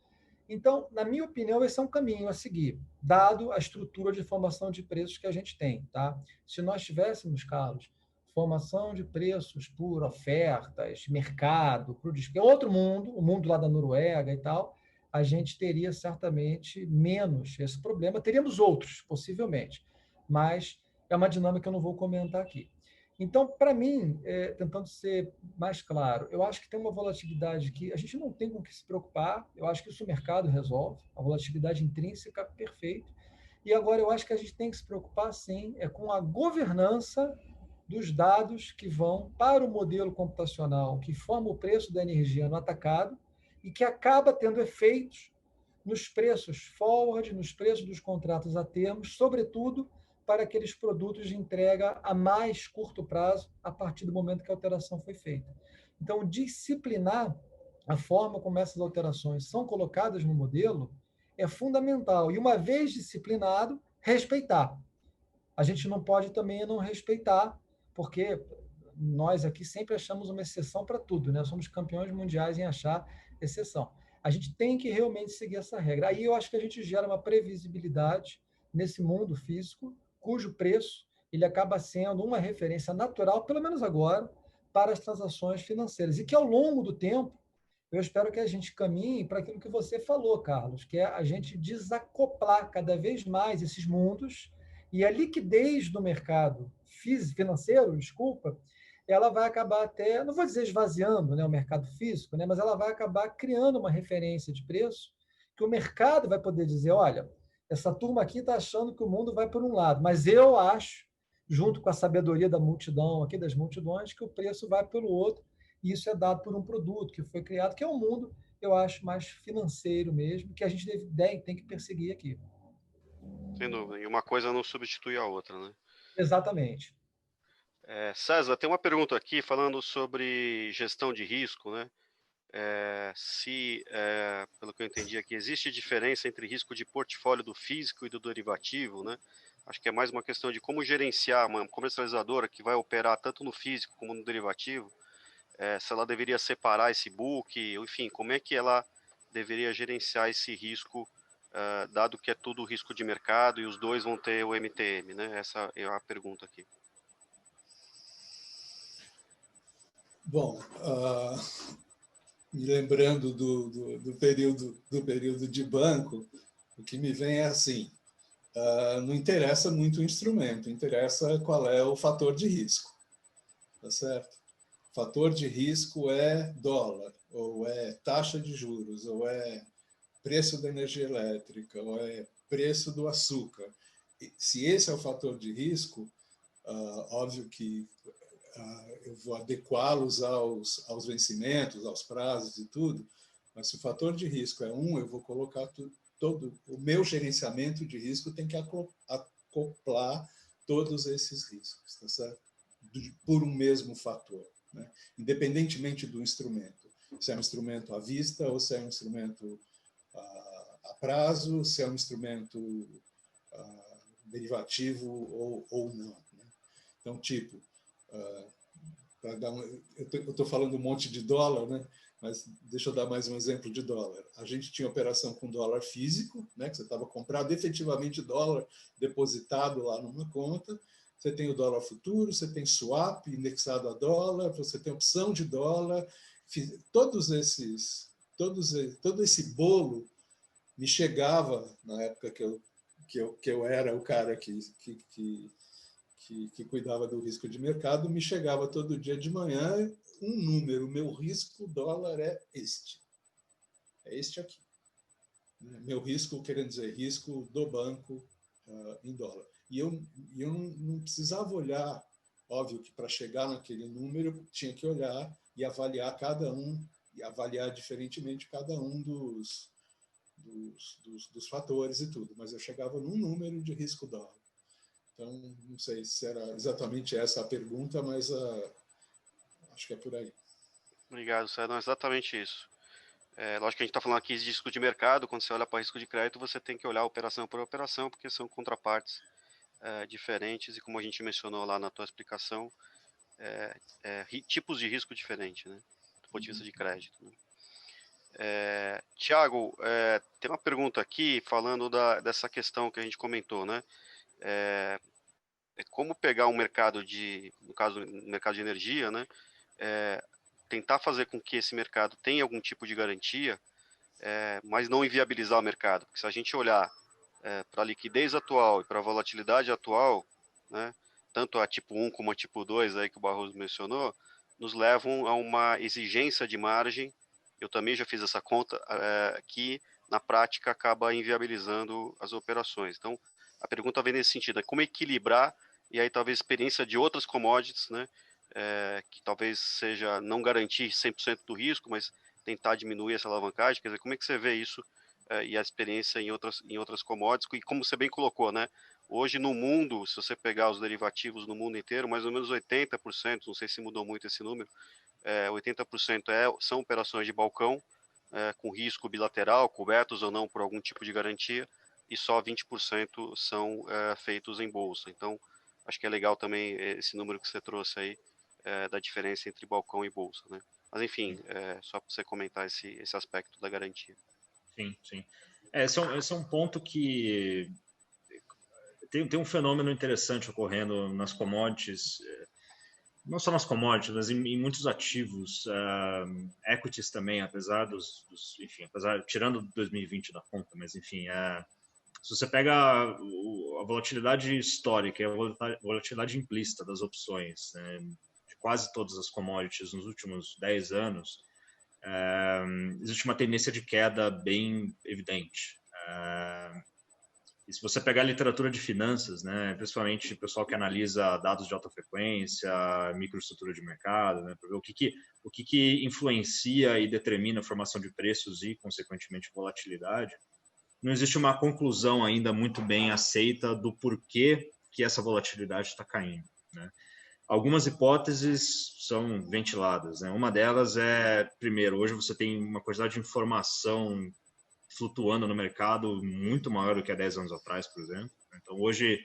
Então, na minha opinião, esse é um caminho a seguir, dado a estrutura de formação de preços que a gente tem. Tá? Se nós tivéssemos, Carlos, formação de preços por ofertas, mercado, por é outro mundo, o mundo lá da Noruega e tal, a gente teria certamente menos esse problema. Teríamos outros, possivelmente, mas é uma dinâmica que eu não vou comentar aqui. Então, para mim, tentando ser mais claro, eu acho que tem uma volatilidade que a gente não tem com o que se preocupar, eu acho que isso o mercado resolve, a volatilidade intrínseca, perfeito. E agora eu acho que a gente tem que se preocupar, sim, com a governança dos dados que vão para o modelo computacional, que forma o preço da energia no atacado e que acaba tendo efeitos nos preços forward, nos preços dos contratos a termos, sobretudo para aqueles produtos de entrega a mais curto prazo, a partir do momento que a alteração foi feita. Então, disciplinar a forma como essas alterações são colocadas no modelo é fundamental. E, uma vez disciplinado, respeitar. A gente não pode também não respeitar, porque nós aqui sempre achamos uma exceção para tudo, né? Somos campeões mundiais em achar exceção. A gente tem que realmente seguir essa regra. Aí eu acho que a gente gera uma previsibilidade nesse mundo físico, cujo preço ele acaba sendo uma referência natural, pelo menos agora, para as transações financeiras. E que, ao longo do tempo, eu espero que a gente caminhe para aquilo que você falou, Carlos, que é a gente desacoplar cada vez mais esses mundos, e a liquidez do mercado financeiro, desculpa, ela vai acabar até, não vou dizer esvaziando, né, o mercado físico, né, mas ela vai acabar criando uma referência de preço que o mercado vai poder dizer, olha, essa turma aqui está achando que o mundo vai por um lado, mas eu acho, junto com a sabedoria da multidão, aqui das multidões, que o preço vai pelo outro, e isso é dado por um produto que foi criado, que é um mundo, eu acho, mais financeiro mesmo, que a gente tem que perseguir aqui. Sem dúvida. E uma coisa não substitui a outra, né? Exatamente. César, tem uma pergunta aqui falando sobre gestão de risco, né? Pelo que eu entendi aqui, existe diferença entre risco de portfólio do físico e do derivativo, né? Acho que é mais uma questão de como gerenciar uma comercializadora que vai operar tanto no físico como no derivativo, se ela deveria separar esse book, enfim, como é que ela deveria gerenciar esse risco, dado que é tudo risco de mercado e os dois vão ter o MTM, né? Essa é a pergunta aqui. Bom, me lembrando do período de banco, o que me vem é assim, não interessa muito o instrumento, interessa qual é o fator de risco, tá certo? O fator de risco é dólar, ou é taxa de juros, ou é preço da energia elétrica, ou é preço do açúcar. E, se esse é o fator de risco, óbvio que eu vou adequá-los aos vencimentos, aos prazos e tudo, mas se o fator de risco é 1, eu vou colocar todo o meu gerenciamento de risco tem que acoplar todos esses riscos, tá certo? Por um mesmo fator, né? Independentemente do instrumento, se é um instrumento à vista ou se é um instrumento a prazo, se é um instrumento derivativo ou não, né? Então, tipo, eu estou falando um monte de dólar, né? Mas deixa eu dar mais um exemplo de dólar. A gente tinha operação com dólar físico, né? Que você estava comprando efetivamente dólar depositado lá numa conta. Você tem o dólar futuro, você tem swap indexado a dólar, você tem opção de dólar. Todo esse bolo me chegava na época que eu era o cara que cuidava do risco de mercado, me chegava todo dia de manhã um número, meu risco dólar é este aqui. Meu risco, querendo dizer, risco do banco em dólar. E eu não precisava olhar, óbvio que para chegar naquele número, tinha que olhar e avaliar cada um, e avaliar diferentemente cada um dos fatores e tudo, mas eu chegava num número de risco dólar. Então, não sei se era exatamente essa a pergunta, mas acho que é por aí. Obrigado, Sérgio. Não, é exatamente isso. Lógico que a gente está falando aqui de risco de mercado. Quando você olha para risco de crédito, você tem que olhar operação por operação, porque são contrapartes diferentes e, como a gente mencionou lá na tua explicação, tipos de risco diferentes, né, do ponto de vista de crédito, né. Tiago, tem uma pergunta aqui falando dessa questão que a gente comentou, né? Como pegar um mercado no caso, um mercado de energia, né? Tentar fazer com que esse mercado tenha algum tipo de garantia, mas não inviabilizar o mercado. Porque se a gente olhar para a liquidez atual e para a volatilidade atual, né, tanto a tipo 1 como a tipo 2 aí que o Barroso mencionou, nos levam a uma exigência de margem. Eu também já fiz essa conta, que na prática acaba inviabilizando as operações. Então, a pergunta vem nesse sentido, como equilibrar, e aí talvez experiência de outras commodities, né, que talvez seja não garantir 100% do risco, mas tentar diminuir essa alavancagem. Quer dizer, como é que você vê isso e a experiência em outras commodities? E como você bem colocou, né, hoje no mundo, se você pegar os derivativos no mundo inteiro, mais ou menos 80%, não sei se mudou muito esse número, 80% são operações de balcão, com risco bilateral, cobertos ou não por algum tipo de garantia, e só 20% são feitos em bolsa. Então, acho que é legal também esse número que você trouxe aí, da diferença entre balcão e bolsa, né? Mas, enfim, só para você comentar esse aspecto da garantia. Sim, sim. Esse é um ponto que tem um fenômeno interessante ocorrendo nas commodities, não só nas commodities, mas em muitos ativos, equities também, apesar enfim, tirando 2020 da conta, mas enfim, se você pega a volatilidade histórica e a volatilidade implícita das opções, né, de quase todas as commodities nos últimos 10 anos, existe uma tendência de queda bem evidente. E se você pegar a literatura de finanças, né, principalmente o pessoal que analisa dados de alta frequência, microestrutura de mercado, né, para ver o que influencia e determina a formação de preços e, consequentemente, volatilidade, não existe uma conclusão ainda muito bem aceita do porquê que essa volatilidade está caindo, né? Algumas hipóteses são ventiladas, né? Uma delas primeiro, hoje você tem uma quantidade de informação flutuando no mercado muito maior do que há 10 anos atrás, por exemplo. Então, hoje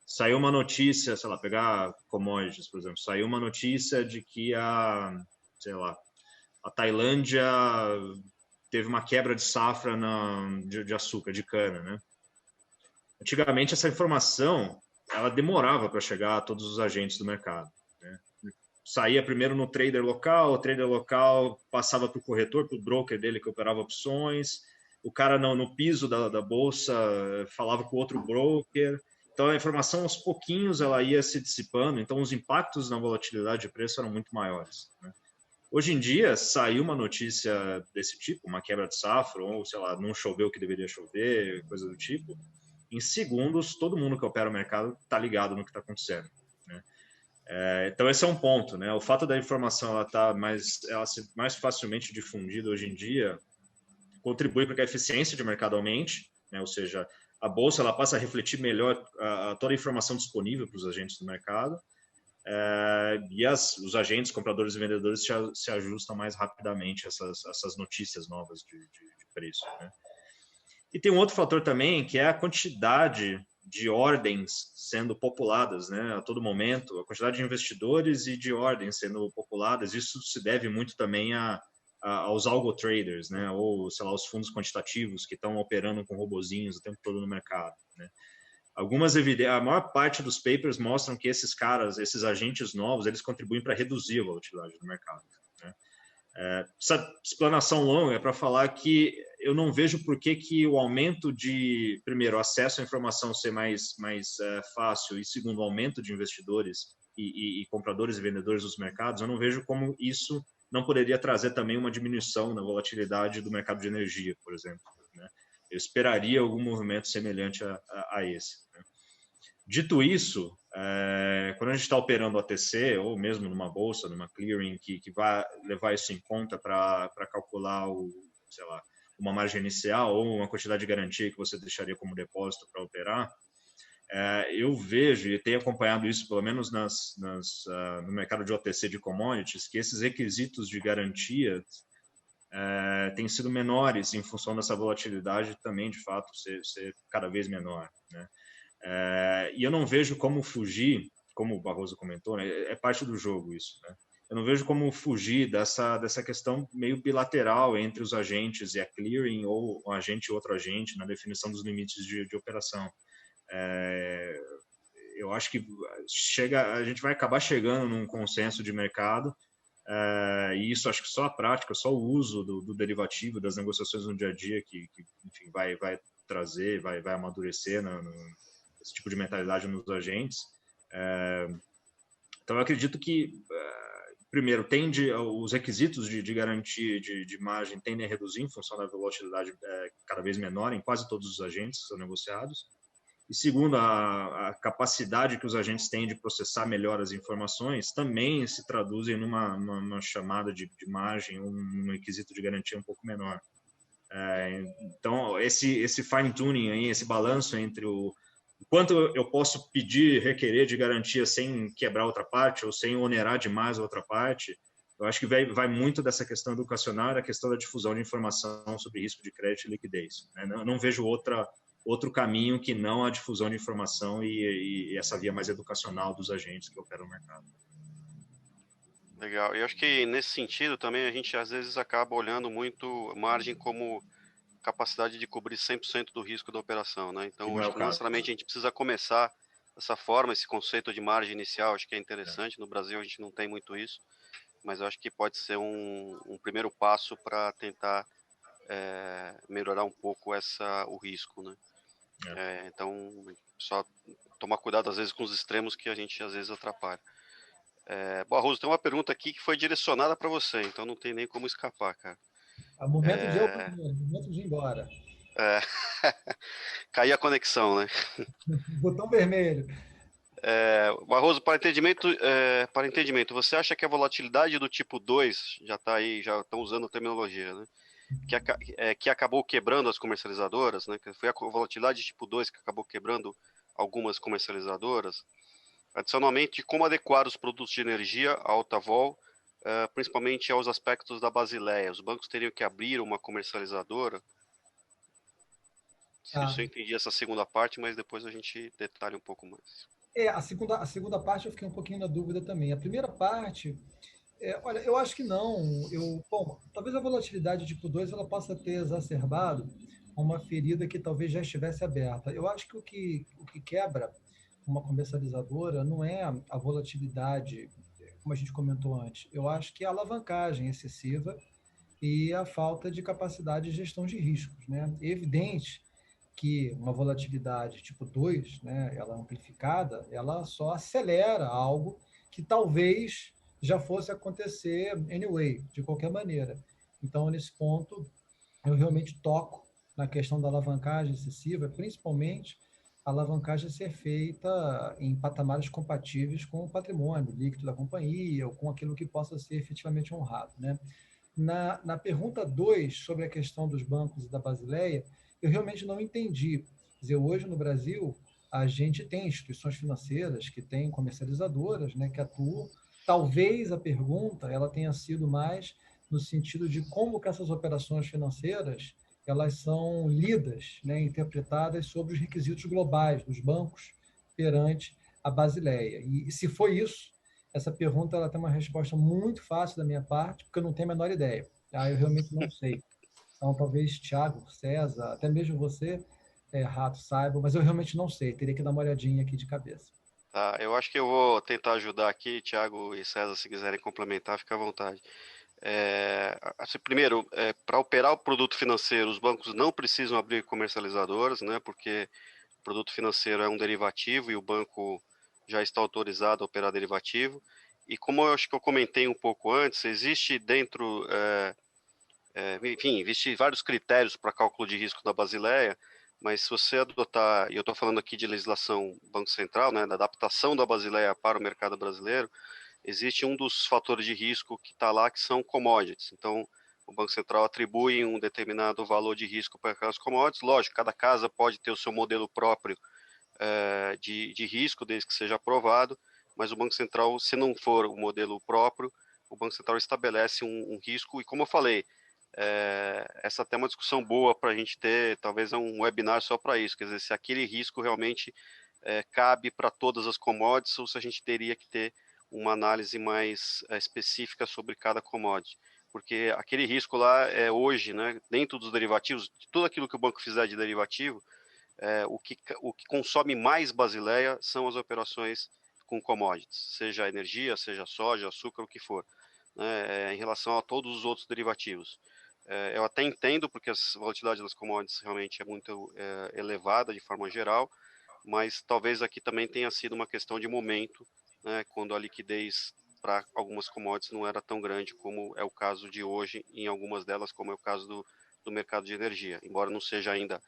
saiu uma notícia, sei lá, pegar commodities, por exemplo, saiu uma notícia de que a Tailândia teve uma quebra de safra de açúcar, de cana, né? Antigamente, essa informação, ela demorava para chegar a todos os agentes do mercado, né? Saía primeiro no trader local, o trader local passava para o corretor, para o broker dele que operava opções, o cara no piso da bolsa falava com outro broker. Então, a informação, aos pouquinhos, ela ia se dissipando. Então, os impactos na volatilidade de preço eram muito maiores, né? Hoje em dia, saiu uma notícia desse tipo, uma quebra de safra, ou, sei lá, não choveu o que deveria chover, coisa do tipo. Em segundos, todo mundo que opera o mercado está ligado no que está acontecendo, né? Então, esse é um ponto, né? O fato da informação ela ser mais facilmente difundida hoje em dia contribui para que a eficiência de mercado aumente, né? Ou seja, a bolsa ela passa a refletir melhor toda a informação disponível para os agentes do mercado, e os agentes, compradores e vendedores se ajustam mais rapidamente a essas notícias novas de preço, né? E tem um outro fator também, que é a quantidade de ordens sendo populadas, né, a todo momento, a quantidade de investidores e de ordens sendo populadas. Isso se deve muito também aos algo traders, né, ou, sei lá, os fundos quantitativos que estão operando com robozinhos o tempo todo no mercado, né. A maior parte dos papers mostram que esses caras, esses agentes novos, eles contribuem para reduzir a volatilidade do mercado, né. Essa explanação longa é para falar que eu não vejo por que o aumento de, primeiro, acesso à informação ser mais fácil, e segundo, o aumento de investidores e compradores e vendedores dos mercados, eu não vejo como isso não poderia trazer também uma diminuição na volatilidade do mercado de energia, por exemplo, né? Eu esperaria algum movimento semelhante a esse, né? Dito isso, quando a gente está operando OTC, ou mesmo numa bolsa, numa clearing, que vai levar isso em conta para calcular sei lá, uma margem inicial ou uma quantidade de garantia que você deixaria como depósito para operar, eu vejo e tenho acompanhado isso, pelo menos no mercado de OTC de commodities, que esses requisitos de garantia têm sido menores em função dessa volatilidade também, de fato, ser cada vez menor, né? E eu não vejo como fugir, como o Barroso comentou, né, é parte do jogo isso, né? Eu não vejo como fugir dessa questão meio bilateral entre os agentes e a clearing, ou um agente e outro agente, na definição dos limites de operação. Eu acho que a gente vai acabar chegando num consenso de mercado, e isso acho que só a prática, só o uso do derivativo, das negociações no dia a dia que enfim, vai trazer, vai amadurecer esse tipo de mentalidade nos agentes. Então, eu acredito que, primeiro, os requisitos de garantia de margem tendem a reduzir em função da volatilidade cada vez menor em quase todos os agentes que são negociados. E, segundo, a capacidade que os agentes têm de processar melhor as informações também se traduzem numa chamada de margem, um requisito de garantia um pouco menor. Então, esse fine-tuning aí, esse balanço entre o quanto eu posso pedir, requerer de garantia sem quebrar outra parte ou sem onerar demais a outra parte, eu acho que vai muito dessa questão educacional e da questão da difusão de informação sobre risco de crédito e liquidez, né? Não vejo outro caminho que não a difusão de informação e essa via mais educacional dos agentes que operam no mercado. Legal. E eu acho que nesse sentido também a gente às vezes acaba olhando muito margem como capacidade de cobrir 100% do risco da operação, né? Então, acho que não necessariamente a gente precisa começar dessa forma, esse conceito de margem inicial, acho que é interessante. No Brasil a gente não tem muito isso, mas eu acho que pode ser um primeiro passo para tentar melhorar um pouco o risco, né? Então, só tomar cuidado às vezes com os extremos que a gente às vezes atrapalha. Barroso, tem uma pergunta aqui que foi direcionada para você, então não tem nem como escapar, cara. Momento de ir embora. Cair a conexão, né? Botão vermelho. Barroso, para entendimento, você acha que a volatilidade do tipo 2, já está aí, já estão usando a terminologia, né? Que acabou quebrando as comercializadoras, né? Que foi a volatilidade tipo 2 que acabou quebrando algumas comercializadoras. Adicionalmente, como adequar os produtos de energia à alta vol, principalmente aos aspectos da Basileia. Os bancos teriam que abrir uma comercializadora? Se eu entendi essa segunda parte, mas depois a gente detalha um pouco mais. A segunda parte eu fiquei um pouquinho na dúvida também. A primeira parte, olha, eu acho que não. Bom, talvez a volatilidade tipo 2 ela possa ter exacerbado uma ferida que talvez já estivesse aberta. Eu acho que o que quebra uma comercializadora não é a volatilidade, como a gente comentou antes. Eu acho que é a alavancagem excessiva e a falta de capacidade de gestão de riscos, né? É evidente que uma volatilidade tipo 2, né, ela amplificada, ela só acelera algo que talvez já fosse acontecer anyway, de qualquer maneira. Então, nesse ponto, eu realmente toco na questão da alavancagem excessiva, principalmente a alavancagem ser feita em patamares compatíveis com o patrimônio líquido da companhia ou com aquilo que possa ser efetivamente honrado, né? Na pergunta 2 sobre a questão dos bancos e da Basileia, eu realmente não entendi. Quer dizer, hoje no Brasil, a gente tem instituições financeiras que têm comercializadoras, né, que atuam. Talvez a pergunta ela tenha sido mais no sentido de como que essas operações financeiras elas são lidas, né, interpretadas sobre os requisitos globais dos bancos perante a Basileia. E se foi isso, essa pergunta ela tem uma resposta muito fácil da minha parte, porque eu não tenho a menor ideia. Tá? Eu realmente não sei. Então, talvez Thiago, César, até mesmo você, Rato, saiba, mas eu realmente não sei. Teria que dar uma olhadinha aqui de cabeça. Tá, eu acho que eu vou tentar ajudar aqui, Thiago e César, se quiserem complementar, fica à vontade. Primeiro, para operar o produto financeiro, os bancos não precisam abrir comercializadoras, né? Porque o produto financeiro é um derivativo e o banco já está autorizado a operar derivativo. E como eu acho que eu comentei um pouco antes, existe dentro, enfim, existe vários critérios para cálculo de risco da Basileia, mas se você adotar, e eu estou falando aqui de legislação Banco Central, né, da adaptação da Basileia para o mercado brasileiro, existe um dos fatores de risco que está lá, que são commodities. Então, o Banco Central atribui um determinado valor de risco para aquelas commodities. Lógico, cada casa pode ter o seu modelo próprio de risco, desde que seja aprovado, mas o Banco Central, se não for o modelo próprio, o Banco Central estabelece um risco, e como eu falei, essa até é uma discussão boa para a gente ter, talvez um webinar só para isso, quer dizer, se aquele risco realmente cabe para todas as commodities, ou se a gente teria que ter uma análise mais específica sobre cada commodity, porque aquele risco lá hoje, né, dentro dos derivativos, de tudo aquilo que o banco fizer de derivativo, o que consome mais Basileia são as operações com commodities, seja energia, seja soja, açúcar, o que for, né, em relação a todos os outros derivativos. Eu até entendo, porque a volatilidade das commodities realmente é muito elevada de forma geral, mas talvez aqui também tenha sido uma questão de momento, né, quando a liquidez para algumas commodities não era tão grande como é o caso de hoje em algumas delas, como é o caso do mercado de energia, embora não seja ainda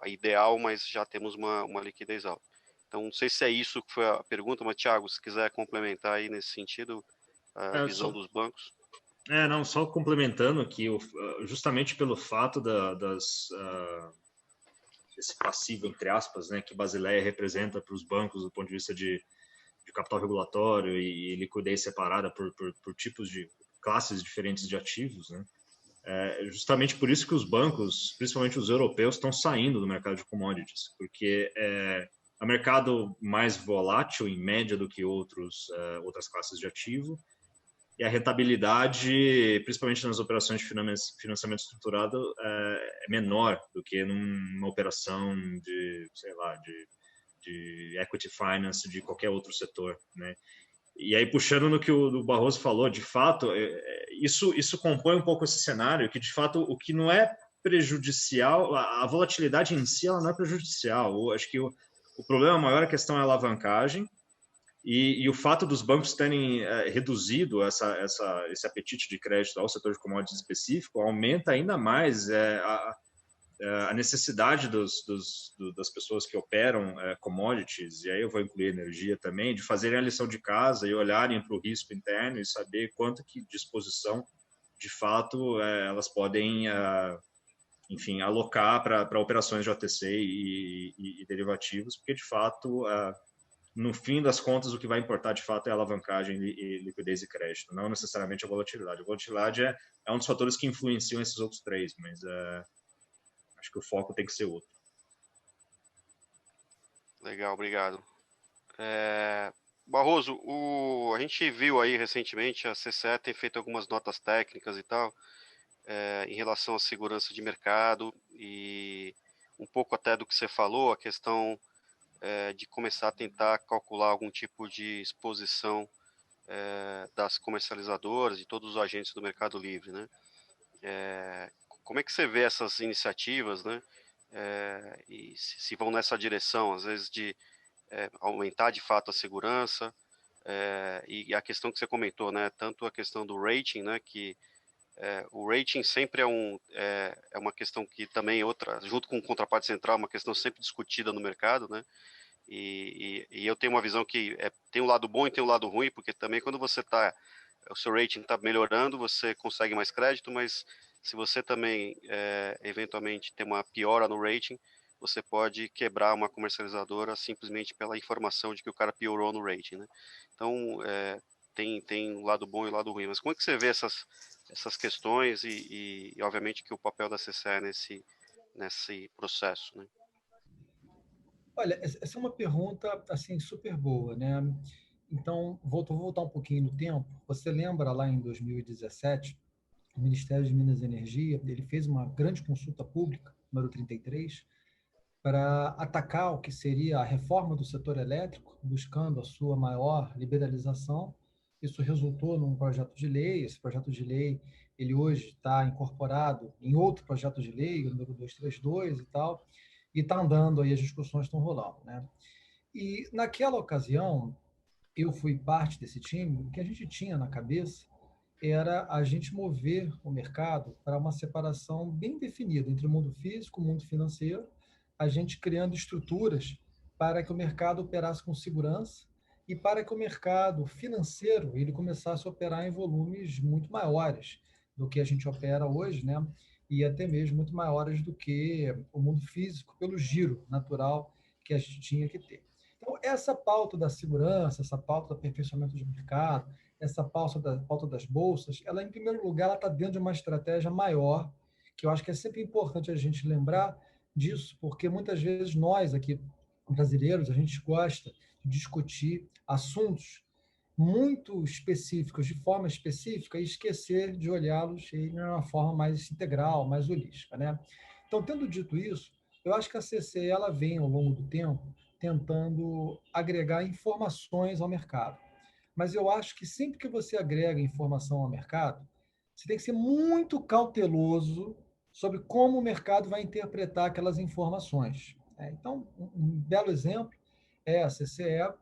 ideal, mas já temos uma liquidez alta. Então, não sei se é isso que foi a pergunta, mas, Thiago, se quiser complementar aí nesse sentido, a visão dos bancos. Não, só complementando que justamente pelo fato desse passivo, entre aspas, né, que Basileia representa para os bancos do ponto de vista de capital regulatório e liquidez separada por tipos de classes diferentes de ativos, né? Justamente por isso que os bancos, principalmente os europeus, estão saindo do mercado de commodities, porque é um mercado mais volátil em média do que outras classes de ativo, e a rentabilidade, principalmente nas operações de financiamento estruturado, é menor do que numa operação de, sei lá, de equity finance de qualquer outro setor, né? E aí, puxando no que o Barroso falou, de fato, isso compõe um pouco esse cenário, que, de fato, o que não é prejudicial, a volatilidade em si, ela não é prejudicial. Eu acho que o problema maior, a questão é a alavancagem, e o fato dos bancos terem reduzido esse apetite de crédito ao setor de commodities específico aumenta ainda mais a necessidade das pessoas que operam commodities, e aí eu vou incluir energia também, de fazerem a lição de casa e olharem para o risco interno e saber quanto que de exposição, de fato, elas podem, enfim, alocar para operações de OTC e derivativos, porque, de fato, no fim das contas, o que vai importar, de fato, é a alavancagem e liquidez e crédito, não necessariamente a volatilidade. A volatilidade é um dos fatores que influenciam esses outros três, mas acho que o foco tem que ser outro. Legal, obrigado. Barroso, a gente viu aí recentemente, a CCE tem feito algumas notas técnicas e tal, em relação à segurança de mercado e um pouco até do que você falou, a questão de começar a tentar calcular algum tipo de exposição das comercializadoras e todos os agentes do Mercado Livre, né? Como é que você vê essas iniciativas, né? E se vão nessa direção, às vezes de aumentar de fato a segurança, e a questão que você comentou, né? Tanto a questão do rating, né? Que o rating sempre é uma questão que também outra, junto com o contraparte central, é uma questão sempre discutida no mercado, né? E eu tenho uma visão que tem um lado bom e tem um lado ruim, porque também quando o seu rating está melhorando, você consegue mais crédito, mas se você também eventualmente tem uma piora no rating, você pode quebrar uma comercializadora simplesmente pela informação de que o cara piorou no rating, né? Então, tem um lado bom e um lado ruim. Mas como é que você vê essas questões e obviamente, que o papel da CCE nesse processo, né? Olha, essa é uma pergunta assim super boa, né? Então, vou voltar um pouquinho no tempo. Você lembra lá em 2017, o Ministério de Minas e Energia, ele fez uma grande consulta pública, número 33, para atacar o que seria a reforma do setor elétrico, buscando a sua maior liberalização. Isso resultou num projeto de lei. Esse projeto de lei, ele hoje está incorporado em outro projeto de lei, o número 232 e tal, e está andando aí, as discussões estão rolando, né? E naquela ocasião, eu fui parte desse time. O que a gente tinha na cabeça era a gente mover o mercado para uma separação bem definida entre o mundo físico e o mundo financeiro, a gente criando estruturas para que o mercado operasse com segurança e para que o mercado financeiro ele começasse a operar em volumes muito maiores do que a gente opera hoje, né? E até mesmo muito maiores do que o mundo físico, pelo giro natural que a gente tinha que ter. Então, essa pauta da segurança, essa pauta do aperfeiçoamento de mercado, essa pauta das bolsas, ela, em primeiro lugar, ela está dentro de uma estratégia maior, que eu acho que é sempre importante a gente lembrar disso, porque muitas vezes nós aqui, brasileiros, a gente gosta de discutir assuntos muito específicos, de forma específica, e esquecer de olhá-los de uma forma mais integral, mais holística, né? Então, tendo dito isso, eu acho que a CCE ela vem, ao longo do tempo, tentando agregar informações ao mercado. Mas eu acho que sempre que você agrega informação ao mercado, você tem que ser muito cauteloso sobre como o mercado vai interpretar aquelas informações. Então, um belo exemplo é a CCE.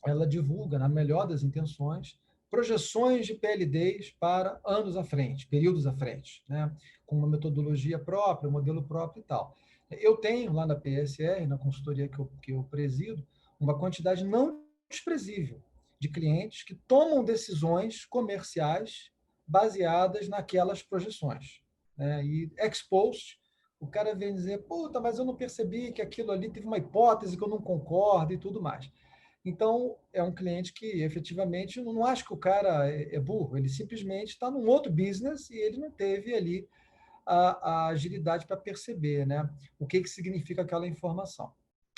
Ela divulga, na melhor das intenções, projeções de PLDs para anos à frente, períodos à frente, né? Com uma metodologia própria, um modelo próprio e tal. Eu tenho lá na PSR, na consultoria que eu presido, uma quantidade não desprezível de clientes que tomam decisões comerciais baseadas naquelas projeções, né? E ex post, o cara vem dizer, puta, mas eu não percebi que aquilo ali teve uma hipótese que eu não concordo e tudo mais. Então, é um cliente que efetivamente não acho que o cara é burro, ele simplesmente está num outro business e ele não teve ali a agilidade para perceber, né, o que significa aquela informação.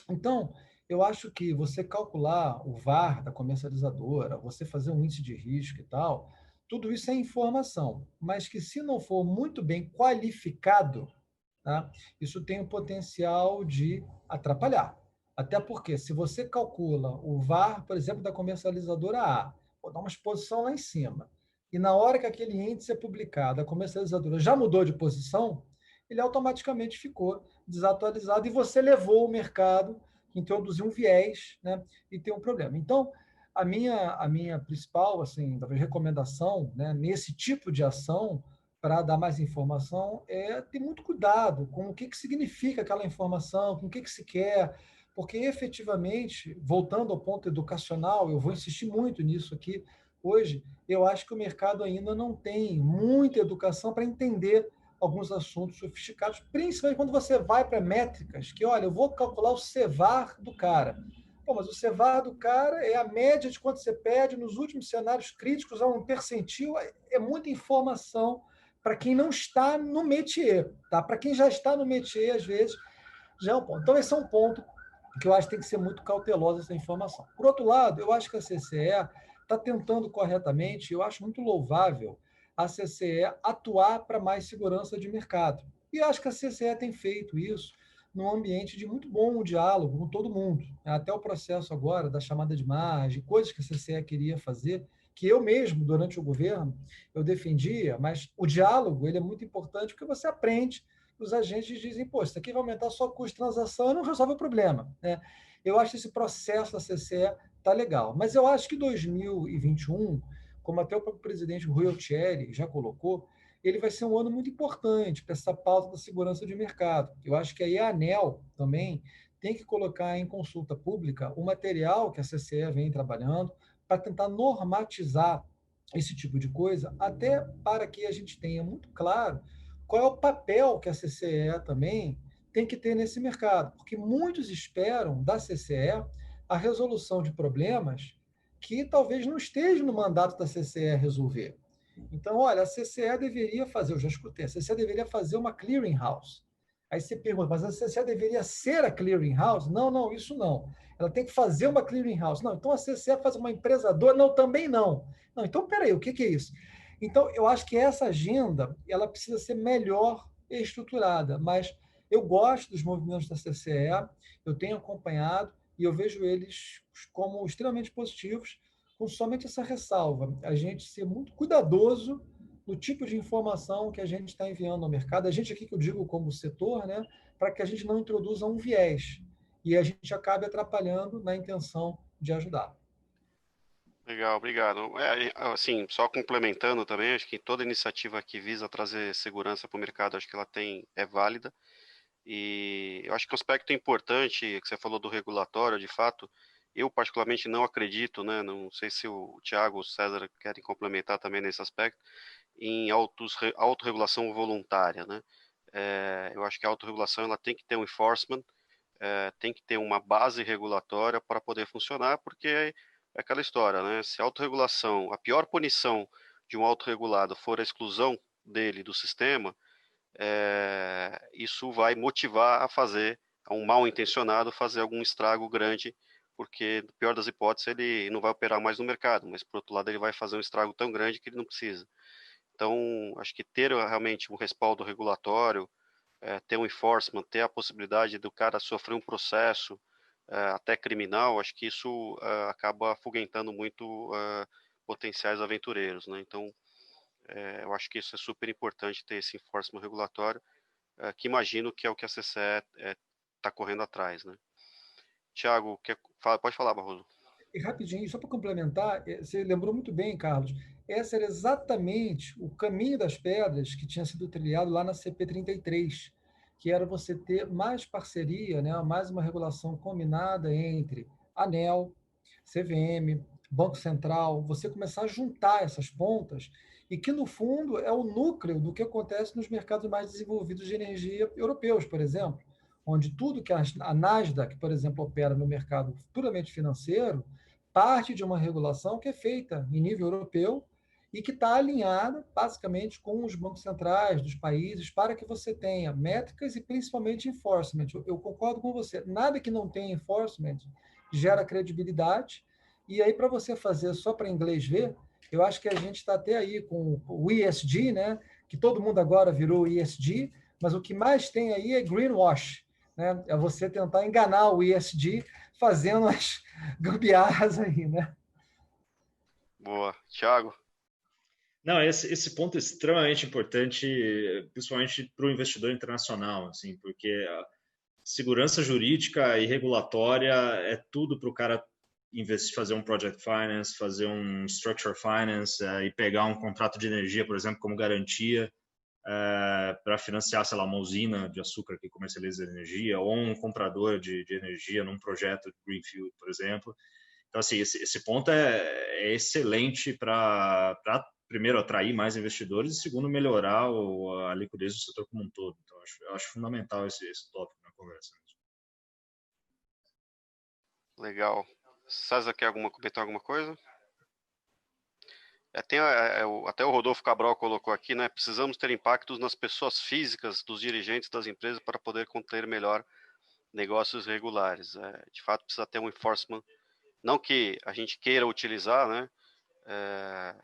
Então, eu acho que você calcular o VAR da comercializadora, você fazer um índice de risco e tal, tudo isso é informação, mas que se não for muito bem qualificado, tá, isso tem o potencial de atrapalhar. Até porque, se você calcula o VAR, por exemplo, da comercializadora A, vou dar uma exposição lá em cima, e na hora que aquele índice é publicado, a comercializadora já mudou de posição, ele automaticamente ficou desatualizado e você levou o mercado, introduziu um viés, né, e tem um problema. Então, a minha principal assim, talvez, recomendação, né, nesse tipo de ação, para dar mais informação, é ter muito cuidado com o que significa aquela informação, com o que se quer, porque efetivamente, voltando ao ponto educacional, eu vou insistir muito nisso aqui hoje, eu acho que o mercado ainda não tem muita educação para entender alguns assuntos sofisticados, principalmente quando você vai para métricas, que, olha, eu vou calcular o CVAR do cara. Pô, mas o CVAR do cara é a média de quanto você perde nos últimos cenários críticos, a um percentil, é muita informação para quem não está no métier, tá? Para quem já está no métier, às vezes, já é um ponto. Então, esse é um ponto que eu acho que tem que ser muito cautelosa essa informação. Por outro lado, eu acho que a CCE está tentando corretamente, eu acho muito louvável a CCE atuar para mais segurança de mercado. E acho que a CCE tem feito isso num ambiente de muito bom diálogo com todo mundo. Até o processo agora da chamada de margem, coisas que a CCE queria fazer, que eu mesmo, durante o governo, eu defendia, mas o diálogo ele é muito importante porque você aprende, os agentes dizem, pô, isso aqui vai aumentar só o custo de transação e não resolve o problema, né? Eu acho que esse processo da CCE tá legal, mas eu acho que 2021, como até o próprio presidente Rui Altieri já colocou, ele vai ser um ano muito importante para essa pauta da segurança de mercado. Eu acho que aí a ANEEL também tem que colocar em consulta pública o material que a CCE vem trabalhando para tentar normatizar esse tipo de coisa, até para que a gente tenha muito claro qual é o papel que a CCE também tem que ter nesse mercado, porque muitos esperam da CCE a resolução de problemas que talvez não esteja no mandato da CCE resolver. Então, olha, a CCE deveria fazer, eu já escutei, a CCE deveria fazer uma clearing house. Aí você pergunta, mas a CCE deveria ser a clearing house? Não, não, isso não. Ela tem que fazer uma clearing house. Não, então a CCE faz uma empresadora? Não, também não. Não, então peraí, o que é isso? Então, eu acho que essa agenda ela precisa ser melhor estruturada, mas eu gosto dos movimentos da CCE, eu tenho acompanhado e eu vejo eles como extremamente positivos, com somente essa ressalva, a gente ser muito cuidadoso no tipo de informação que a gente está enviando ao mercado, a gente aqui que eu digo como setor, né, para que a gente não introduza um viés e a gente acabe atrapalhando na intenção de ajudar. Legal, obrigado. Assim, só complementando também, acho que toda iniciativa que visa trazer segurança para o mercado, acho que ela é válida. E eu acho que um aspecto importante que você falou do regulatório, de fato, eu particularmente não acredito, né? Não sei se o Thiago ou o César querem complementar também nesse aspecto, em autorregulação voluntária, né? Eu acho que a autorregulação ela tem que ter um enforcement, tem que ter uma base regulatória para poder funcionar, porque é aquela história, né? Se a autorregulação, a pior punição de um autorregulado for a exclusão dele do sistema, isso vai motivar a um mal intencionado fazer algum estrago grande, porque, no pior das hipóteses, ele não vai operar mais no mercado, mas, por outro lado, ele vai fazer um estrago tão grande que ele não precisa. Então, acho que ter realmente um respaldo regulatório, ter um enforcement, ter a possibilidade do cara sofrer um processo, até criminal, acho que isso acaba afuguentando muito potenciais aventureiros, né? Então, eu acho que isso é super importante ter esse enforcement regulatório, que imagino que é o que a CCE está correndo atrás, né? Tiago, pode falar, Barroso. E rapidinho, só para complementar, você lembrou muito bem, Carlos, essa era exatamente o caminho das pedras que tinha sido trilhado lá na CP33, que era você ter mais parceria, né, mais uma regulação combinada entre ANEEL, CVM, Banco Central, você começar a juntar essas pontas e que, no fundo, é o núcleo do que acontece nos mercados mais desenvolvidos de energia europeus, por exemplo, onde tudo que a Nasdaq, por exemplo, opera no mercado puramente financeiro, parte de uma regulação que é feita em nível europeu e que está alinhada, basicamente, com os bancos centrais dos países para que você tenha métricas e, principalmente, enforcement. Eu concordo com você. Nada que não tenha enforcement gera credibilidade. E aí, para você fazer só para inglês ver, eu acho que a gente está até aí com o ESG, né? Que todo mundo agora virou ESG, mas o que mais tem aí é greenwash, né? É você tentar enganar o ESG fazendo as gambiarras aí, né? Boa. Tiago? Não, esse ponto é extremamente importante, principalmente para o investidor internacional, assim, porque a segurança jurídica e regulatória é tudo para o cara investir, fazer um project finance, fazer um structure finance e pegar um contrato de energia, por exemplo, como garantia para financiar, sei lá, uma usina de açúcar que comercializa energia ou um comprador de energia num projeto de greenfield, por exemplo. Então, assim, esse ponto é excelente para, primeiro, atrair mais investidores e, segundo, melhorar a liquidez do setor como um todo. Então, eu acho fundamental esse tópico na conversa. Legal. César, quer comentar alguma coisa? Até o Rodolfo Cabral colocou aqui, né? Precisamos ter impactos nas pessoas físicas dos dirigentes das empresas para poder conter melhor negócios regulares. De fato, precisa ter um enforcement, não que a gente queira utilizar, né?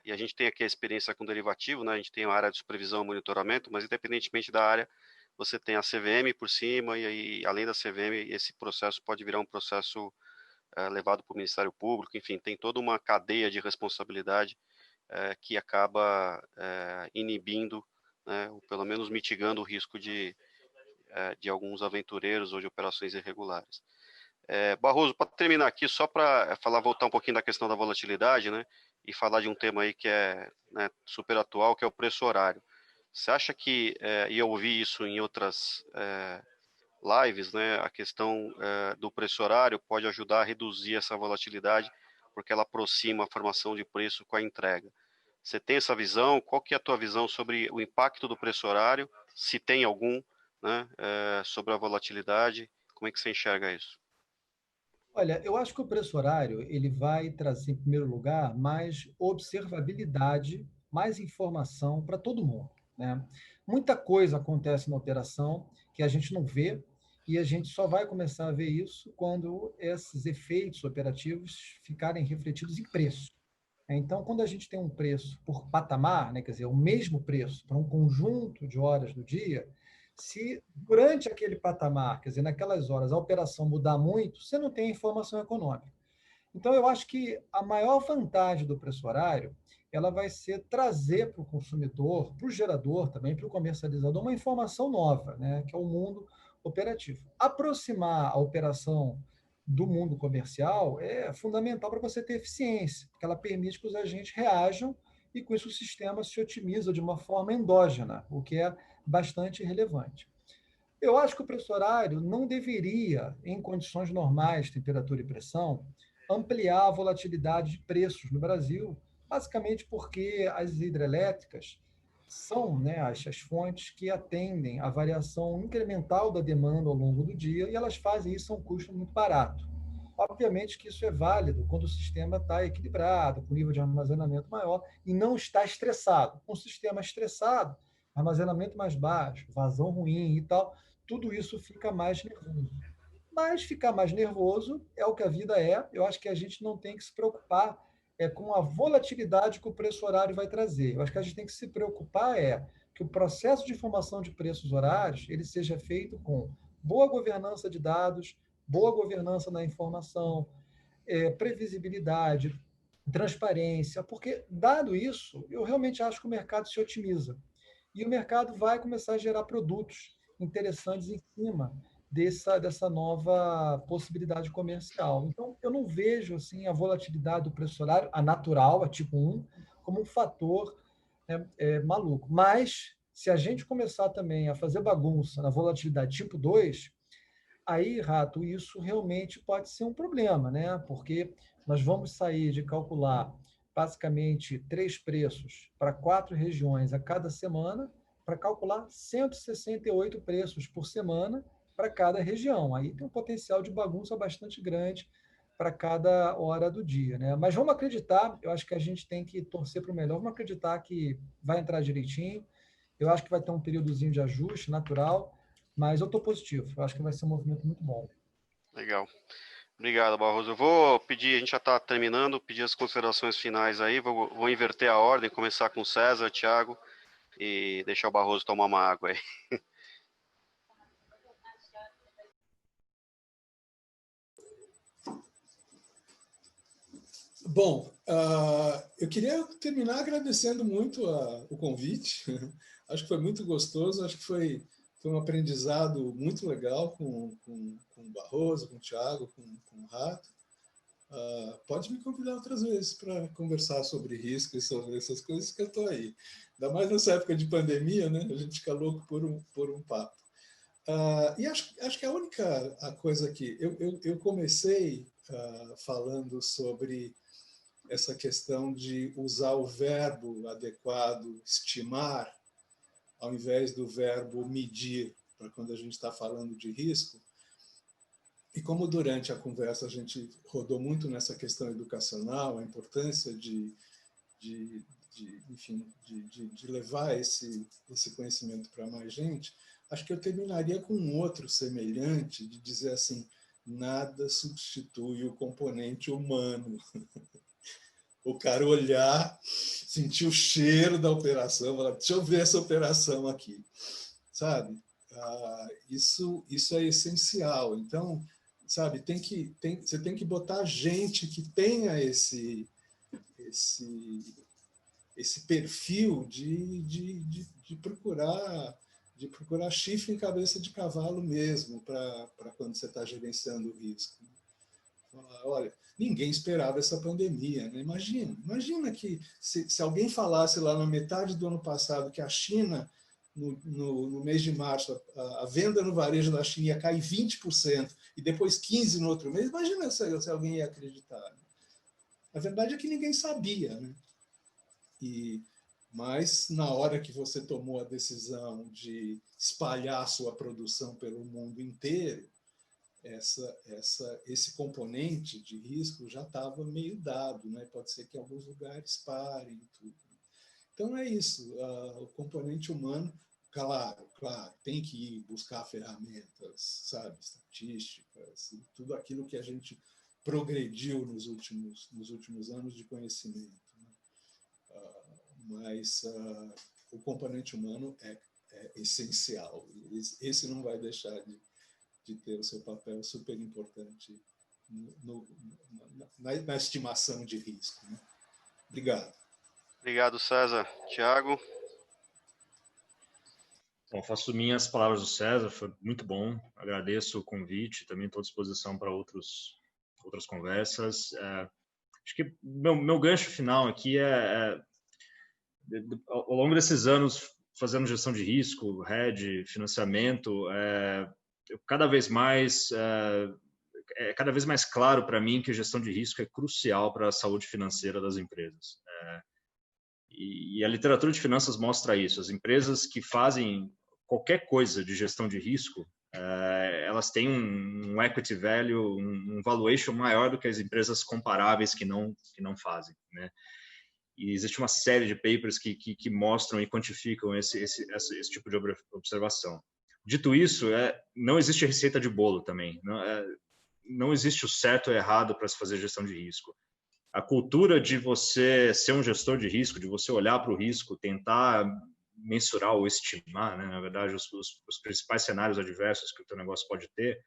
E a gente tem aqui a experiência com derivativo, né? A gente tem a área de supervisão e monitoramento, mas independentemente da área, você tem a CVM por cima e aí, além da CVM, esse processo pode virar um processo levado para o Ministério Público, enfim, tem toda uma cadeia de responsabilidade que acaba inibindo, né, ou pelo menos mitigando o risco de alguns aventureiros ou de operações irregulares. Barroso, para terminar aqui, só para voltar um pouquinho da questão da volatilidade, né, e falar de um tema aí que é, né, super atual, que é o preço horário. Você acha que, e eu ouvi isso em outras lives, né, a questão do preço horário pode ajudar a reduzir essa volatilidade, porque ela aproxima a formação de preço com a entrega. Você tem essa visão? Qual que é a tua visão sobre o impacto do preço horário, se tem algum, né, sobre a volatilidade? Como é que você enxerga isso? Olha, eu acho que o preço horário ele vai trazer, em primeiro lugar, mais observabilidade, mais informação para todo mundo, né? Muita coisa acontece na operação que a gente não vê e a gente só vai começar a ver isso quando esses efeitos operativos ficarem refletidos em preço. Então, quando a gente tem um preço por patamar, né, quer dizer, o mesmo preço para um conjunto de horas do dia, se durante aquele patamar, quer dizer, naquelas horas, a operação mudar muito, você não tem informação econômica. Então, eu acho que a maior vantagem do preço horário, ela vai ser trazer para o consumidor, para o gerador também, para o comercializador, uma informação nova, né, que é o mundo operativo. Aproximar a operação do mundo comercial é fundamental para você ter eficiência, porque ela permite que os agentes reajam e, com isso, o sistema se otimiza de uma forma endógena, o que é bastante relevante. Eu acho que o preço horário não deveria, em condições normais, temperatura e pressão, ampliar a volatilidade de preços no Brasil, basicamente porque as hidrelétricas são, né, as fontes que atendem à variação incremental da demanda ao longo do dia e elas fazem isso a um custo muito barato. Obviamente que isso é válido quando o sistema está equilibrado, com nível de armazenamento maior e não está estressado. Um sistema estressado, armazenamento mais baixo, vazão ruim e tal, tudo isso fica mais nervoso. Mas ficar mais nervoso é o que a vida é. Eu acho que a gente não tem que se preocupar com a volatilidade que o preço horário vai trazer. Eu acho que a gente tem que se preocupar que o processo de formação de preços horários ele seja feito com boa governança de dados, boa governança na informação, previsibilidade, transparência, porque, dado isso, eu realmente acho que o mercado se otimiza. E o mercado vai começar a gerar produtos interessantes em cima dessa nova possibilidade comercial. Então, eu não vejo assim, a volatilidade do preço horário, a natural, a tipo 1, como um fator maluco. Mas, se a gente começar também a fazer bagunça na volatilidade tipo 2, aí, Rato, isso realmente pode ser um problema, né? Porque nós vamos sair de calcular basicamente 3 preços para 4 regiões a cada semana, para calcular 168 preços por semana para cada região. Aí tem um potencial de bagunça bastante grande para cada hora do dia, né? Mas vamos acreditar, eu acho que a gente tem que torcer para o melhor, vamos acreditar que vai entrar direitinho. Eu acho que vai ter um períodozinho de ajuste natural, mas eu estou positivo. Eu acho que vai ser um movimento muito bom. Legal. Obrigado, Barroso. Eu vou pedir, a gente já está terminando, pedir as considerações finais aí, vou inverter a ordem, começar com o César, Thiago, e deixar o Barroso tomar uma água aí. Bom, eu queria terminar agradecendo muito o convite. Acho que foi muito gostoso, acho que foi um aprendizado muito legal com o Barroso, com o Thiago, com o Rato. Pode me convidar outras vezes para conversar sobre risco e sobre essas coisas que eu estou aí. Ainda mais nessa época de pandemia, né? A gente fica louco por um papo. E acho que a única coisa que eu comecei falando sobre essa questão de usar o verbo adequado, estimar, ao invés do verbo medir, para quando a gente está falando de risco. E como durante a conversa a gente rodou muito nessa questão educacional, a importância de levar esse conhecimento para mais gente, acho que eu terminaria com um outro semelhante, de dizer assim, nada substitui o componente humano. O cara olhar, sentir o cheiro da operação, falar, deixa eu ver essa operação aqui, sabe? Isso é essencial. Então, sabe, você tem que botar gente que tenha esse perfil de procurar chifre em cabeça de cavalo mesmo, para quando você está gerenciando o risco. Falar, olha, ninguém esperava essa pandemia, né? Imagina que se alguém falasse lá na metade do ano passado que a China, no mês de março, a venda no varejo da China ia cair 20% e depois 15% no outro mês, imagina se alguém ia acreditar. Né? A verdade é que ninguém sabia, né? Mas, na hora que você tomou a decisão de espalhar a sua produção pelo mundo inteiro, esse componente de risco já estava meio dado, né? Pode ser que alguns lugares parem. Tudo. Então, é isso. O componente humano, claro, tem que ir buscar ferramentas, sabe, estatísticas, tudo aquilo que a gente progrediu nos últimos anos de conhecimento. Mas o componente humano é essencial. Esse não vai deixar de ter o seu papel super importante na estimação de risco. Né? Obrigado. Obrigado, César. Tiago? Bom, faço minhas palavras do César, foi muito bom. Agradeço o convite, também estou à disposição para outras conversas. Acho que meu gancho final aqui ao longo desses anos fazendo gestão de risco, hedge, financiamento, cada vez mais claro para mim que a gestão de risco é crucial para a saúde financeira das empresas. E a literatura de finanças mostra isso. As empresas que fazem qualquer coisa de gestão de risco, elas têm um equity value, um valuation maior do que as empresas comparáveis que não fazem, né? E existe uma série de papers que mostram e quantificam esse tipo de observação. Dito isso, não existe receita de bolo também. Não existe o certo ou errado para se fazer gestão de risco. A cultura de você ser um gestor de risco, de você olhar para o risco, tentar mensurar ou estimar, né, na verdade, os principais cenários adversos que o teu negócio pode ter,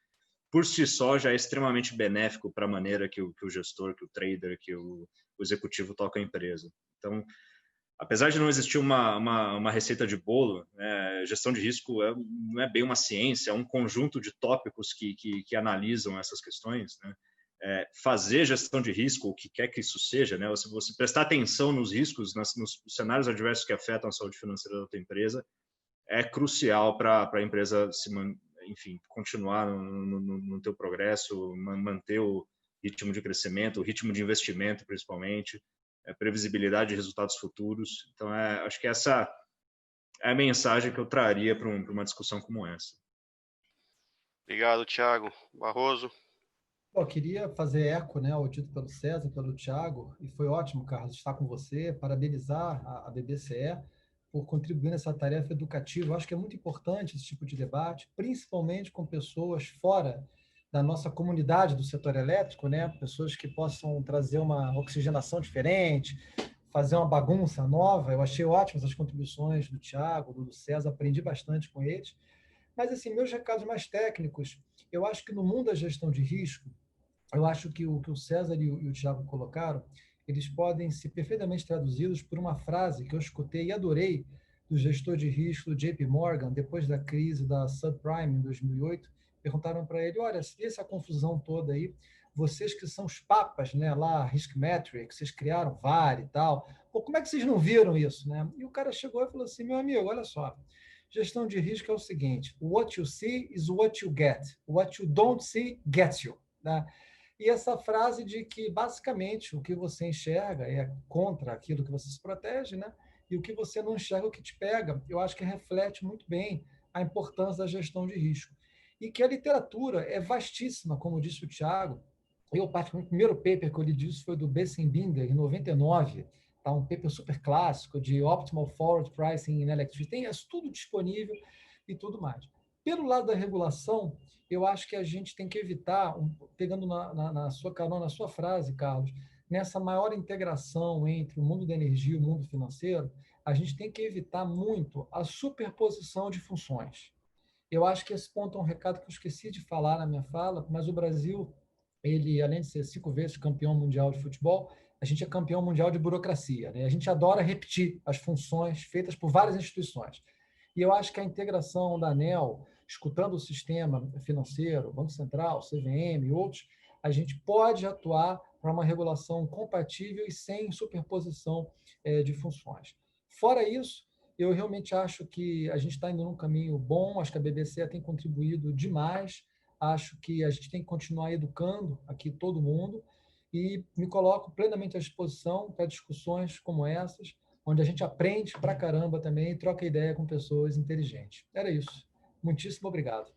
por si só já é extremamente benéfico para a maneira que o gestor, que o trader, que o executivo toca a empresa. Então, apesar de não existir uma receita de bolo, gestão de risco não é bem uma ciência, é um conjunto de tópicos que analisam essas questões, né? Fazer gestão de risco, o que quer que isso seja, né? Se você prestar atenção nos riscos, nos cenários adversos que afetam a saúde financeira da tua empresa, é crucial para a empresa continuar no teu progresso, manter o ritmo de crescimento, o ritmo de investimento, principalmente, previsibilidade de resultados futuros. Então, acho que essa é a mensagem que eu traria para uma discussão como essa. Obrigado, Tiago. Barroso? Eu queria fazer eco, né, ao dito pelo César, pelo Tiago, e foi ótimo, Carlos, estar com você, parabenizar a BBCE por contribuir nessa tarefa educativa. Eu acho que é muito importante esse tipo de debate, principalmente com pessoas fora da nossa comunidade do setor elétrico, né, pessoas que possam trazer uma oxigenação diferente, fazer uma bagunça nova. Eu achei ótimas as contribuições do Tiago, do César, aprendi bastante com eles. Mas, assim, meus recados mais técnicos, eu acho que no mundo da gestão de risco, eu acho que o César e o Tiago colocaram, eles podem ser perfeitamente traduzidos por uma frase que eu escutei e adorei do gestor de risco do JP Morgan, depois da crise da subprime em 2008, perguntaram para ele, olha, se essa confusão toda aí, vocês que são os papas, né, lá, Risk Metrics, vocês criaram VAR e tal, pô, como é que vocês não viram isso, né? E o cara chegou e falou assim, meu amigo, olha só, gestão de risco é o seguinte, what you see is what you get, what you don't see gets you, né? E essa frase de que, basicamente, o que você enxerga é contra aquilo que você se protege, né? E o que você não enxerga é o que te pega. Eu acho que reflete muito bem a importância da gestão de risco. E que a literatura é vastíssima, como disse o Tiago. O primeiro paper que eu li disso foi do Bessenbinder, em 99, tá? Um paper super clássico de Optimal Forward Pricing in Electricity. Tem isso tudo disponível e tudo mais. Pelo lado da regulação, eu acho que a gente tem que evitar, pegando na sua carona, na sua frase, Carlos, nessa maior integração entre o mundo da energia e o mundo financeiro, a gente tem que evitar muito a superposição de funções. Eu acho que esse ponto é um recado que eu esqueci de falar na minha fala, mas o Brasil, ele, além de ser 5 vezes campeão mundial de futebol, a gente é campeão mundial de burocracia, né? A gente adora repetir as funções feitas por várias instituições. E eu acho que a integração da ANEEL, escutando o sistema financeiro, Banco Central, CVM e outros, a gente pode atuar para uma regulação compatível e sem superposição de funções. Fora isso, eu realmente acho que a gente está indo num caminho bom, acho que a BBC tem contribuído demais, acho que a gente tem que continuar educando aqui todo mundo e me coloco plenamente à disposição para discussões como essas, onde a gente aprende pra caramba também e troca ideia com pessoas inteligentes. Era isso. Muitíssimo obrigado.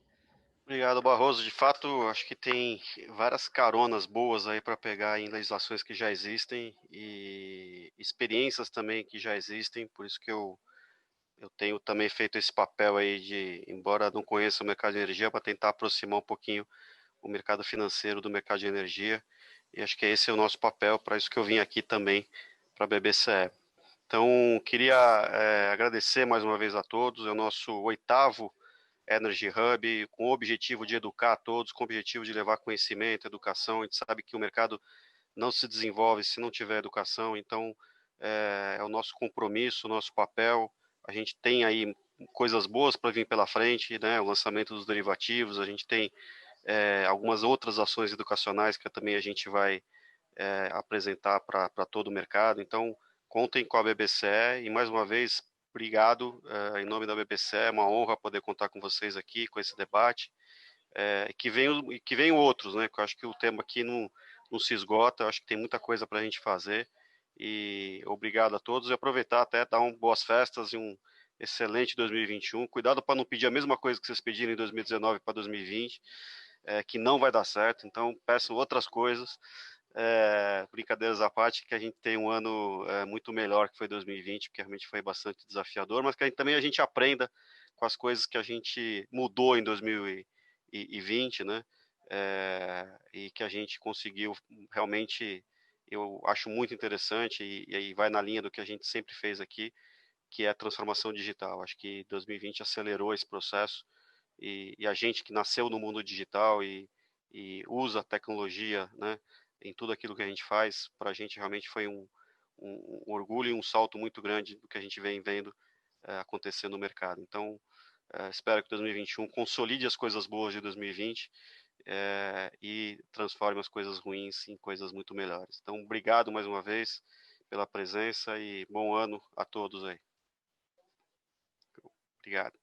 Obrigado, Barroso. De fato, acho que tem várias caronas boas aí para pegar em legislações que já existem e experiências também que já existem, por isso que eu tenho também feito esse papel aí de, embora não conheça o mercado de energia, para tentar aproximar um pouquinho o mercado financeiro do mercado de energia, e acho que esse é o nosso papel, para isso que eu vim aqui também para a BBCE. Então, queria agradecer mais uma vez a todos, é o nosso 8º Energy Hub, com o objetivo de educar a todos, com o objetivo de levar conhecimento, educação. A gente sabe que o mercado não se desenvolve se não tiver educação, então é o nosso compromisso, o nosso papel. A gente tem aí coisas boas para vir pela frente, né? O lançamento dos derivativos, a gente tem algumas outras ações educacionais que também a gente vai apresentar para todo o mercado. Então, contem com a BBCE e, mais uma vez, obrigado em nome da BBCE. É uma honra poder contar com vocês aqui, com esse debate. Que venham outros, né? Que eu acho que o tema aqui não se esgota, eu acho que tem muita coisa para a gente fazer. E obrigado a todos. E aproveitar até dar boas festas e um excelente 2021. Cuidado para não pedir a mesma coisa que vocês pediram em 2019 para 2020, que não vai dar certo. Então, peçam outras coisas. Brincadeiras à parte, que a gente tem um ano muito melhor que foi 2020, que realmente foi bastante desafiador, mas que também a gente aprenda com as coisas que a gente mudou em 2020, né? E que a gente conseguiu realmente, eu acho muito interessante e aí vai na linha do que a gente sempre fez aqui, que é a transformação digital. Acho que 2020 acelerou esse processo e a gente que nasceu no mundo digital e usa a tecnologia, né, em tudo aquilo que a gente faz, para a gente realmente foi um orgulho e um salto muito grande do que a gente vem vendo acontecer no mercado. Então, espero que 2021 consolide as coisas boas de 2020 e transforme as coisas ruins em coisas muito melhores. Então, obrigado mais uma vez pela presença e bom ano a todos aí. Obrigado.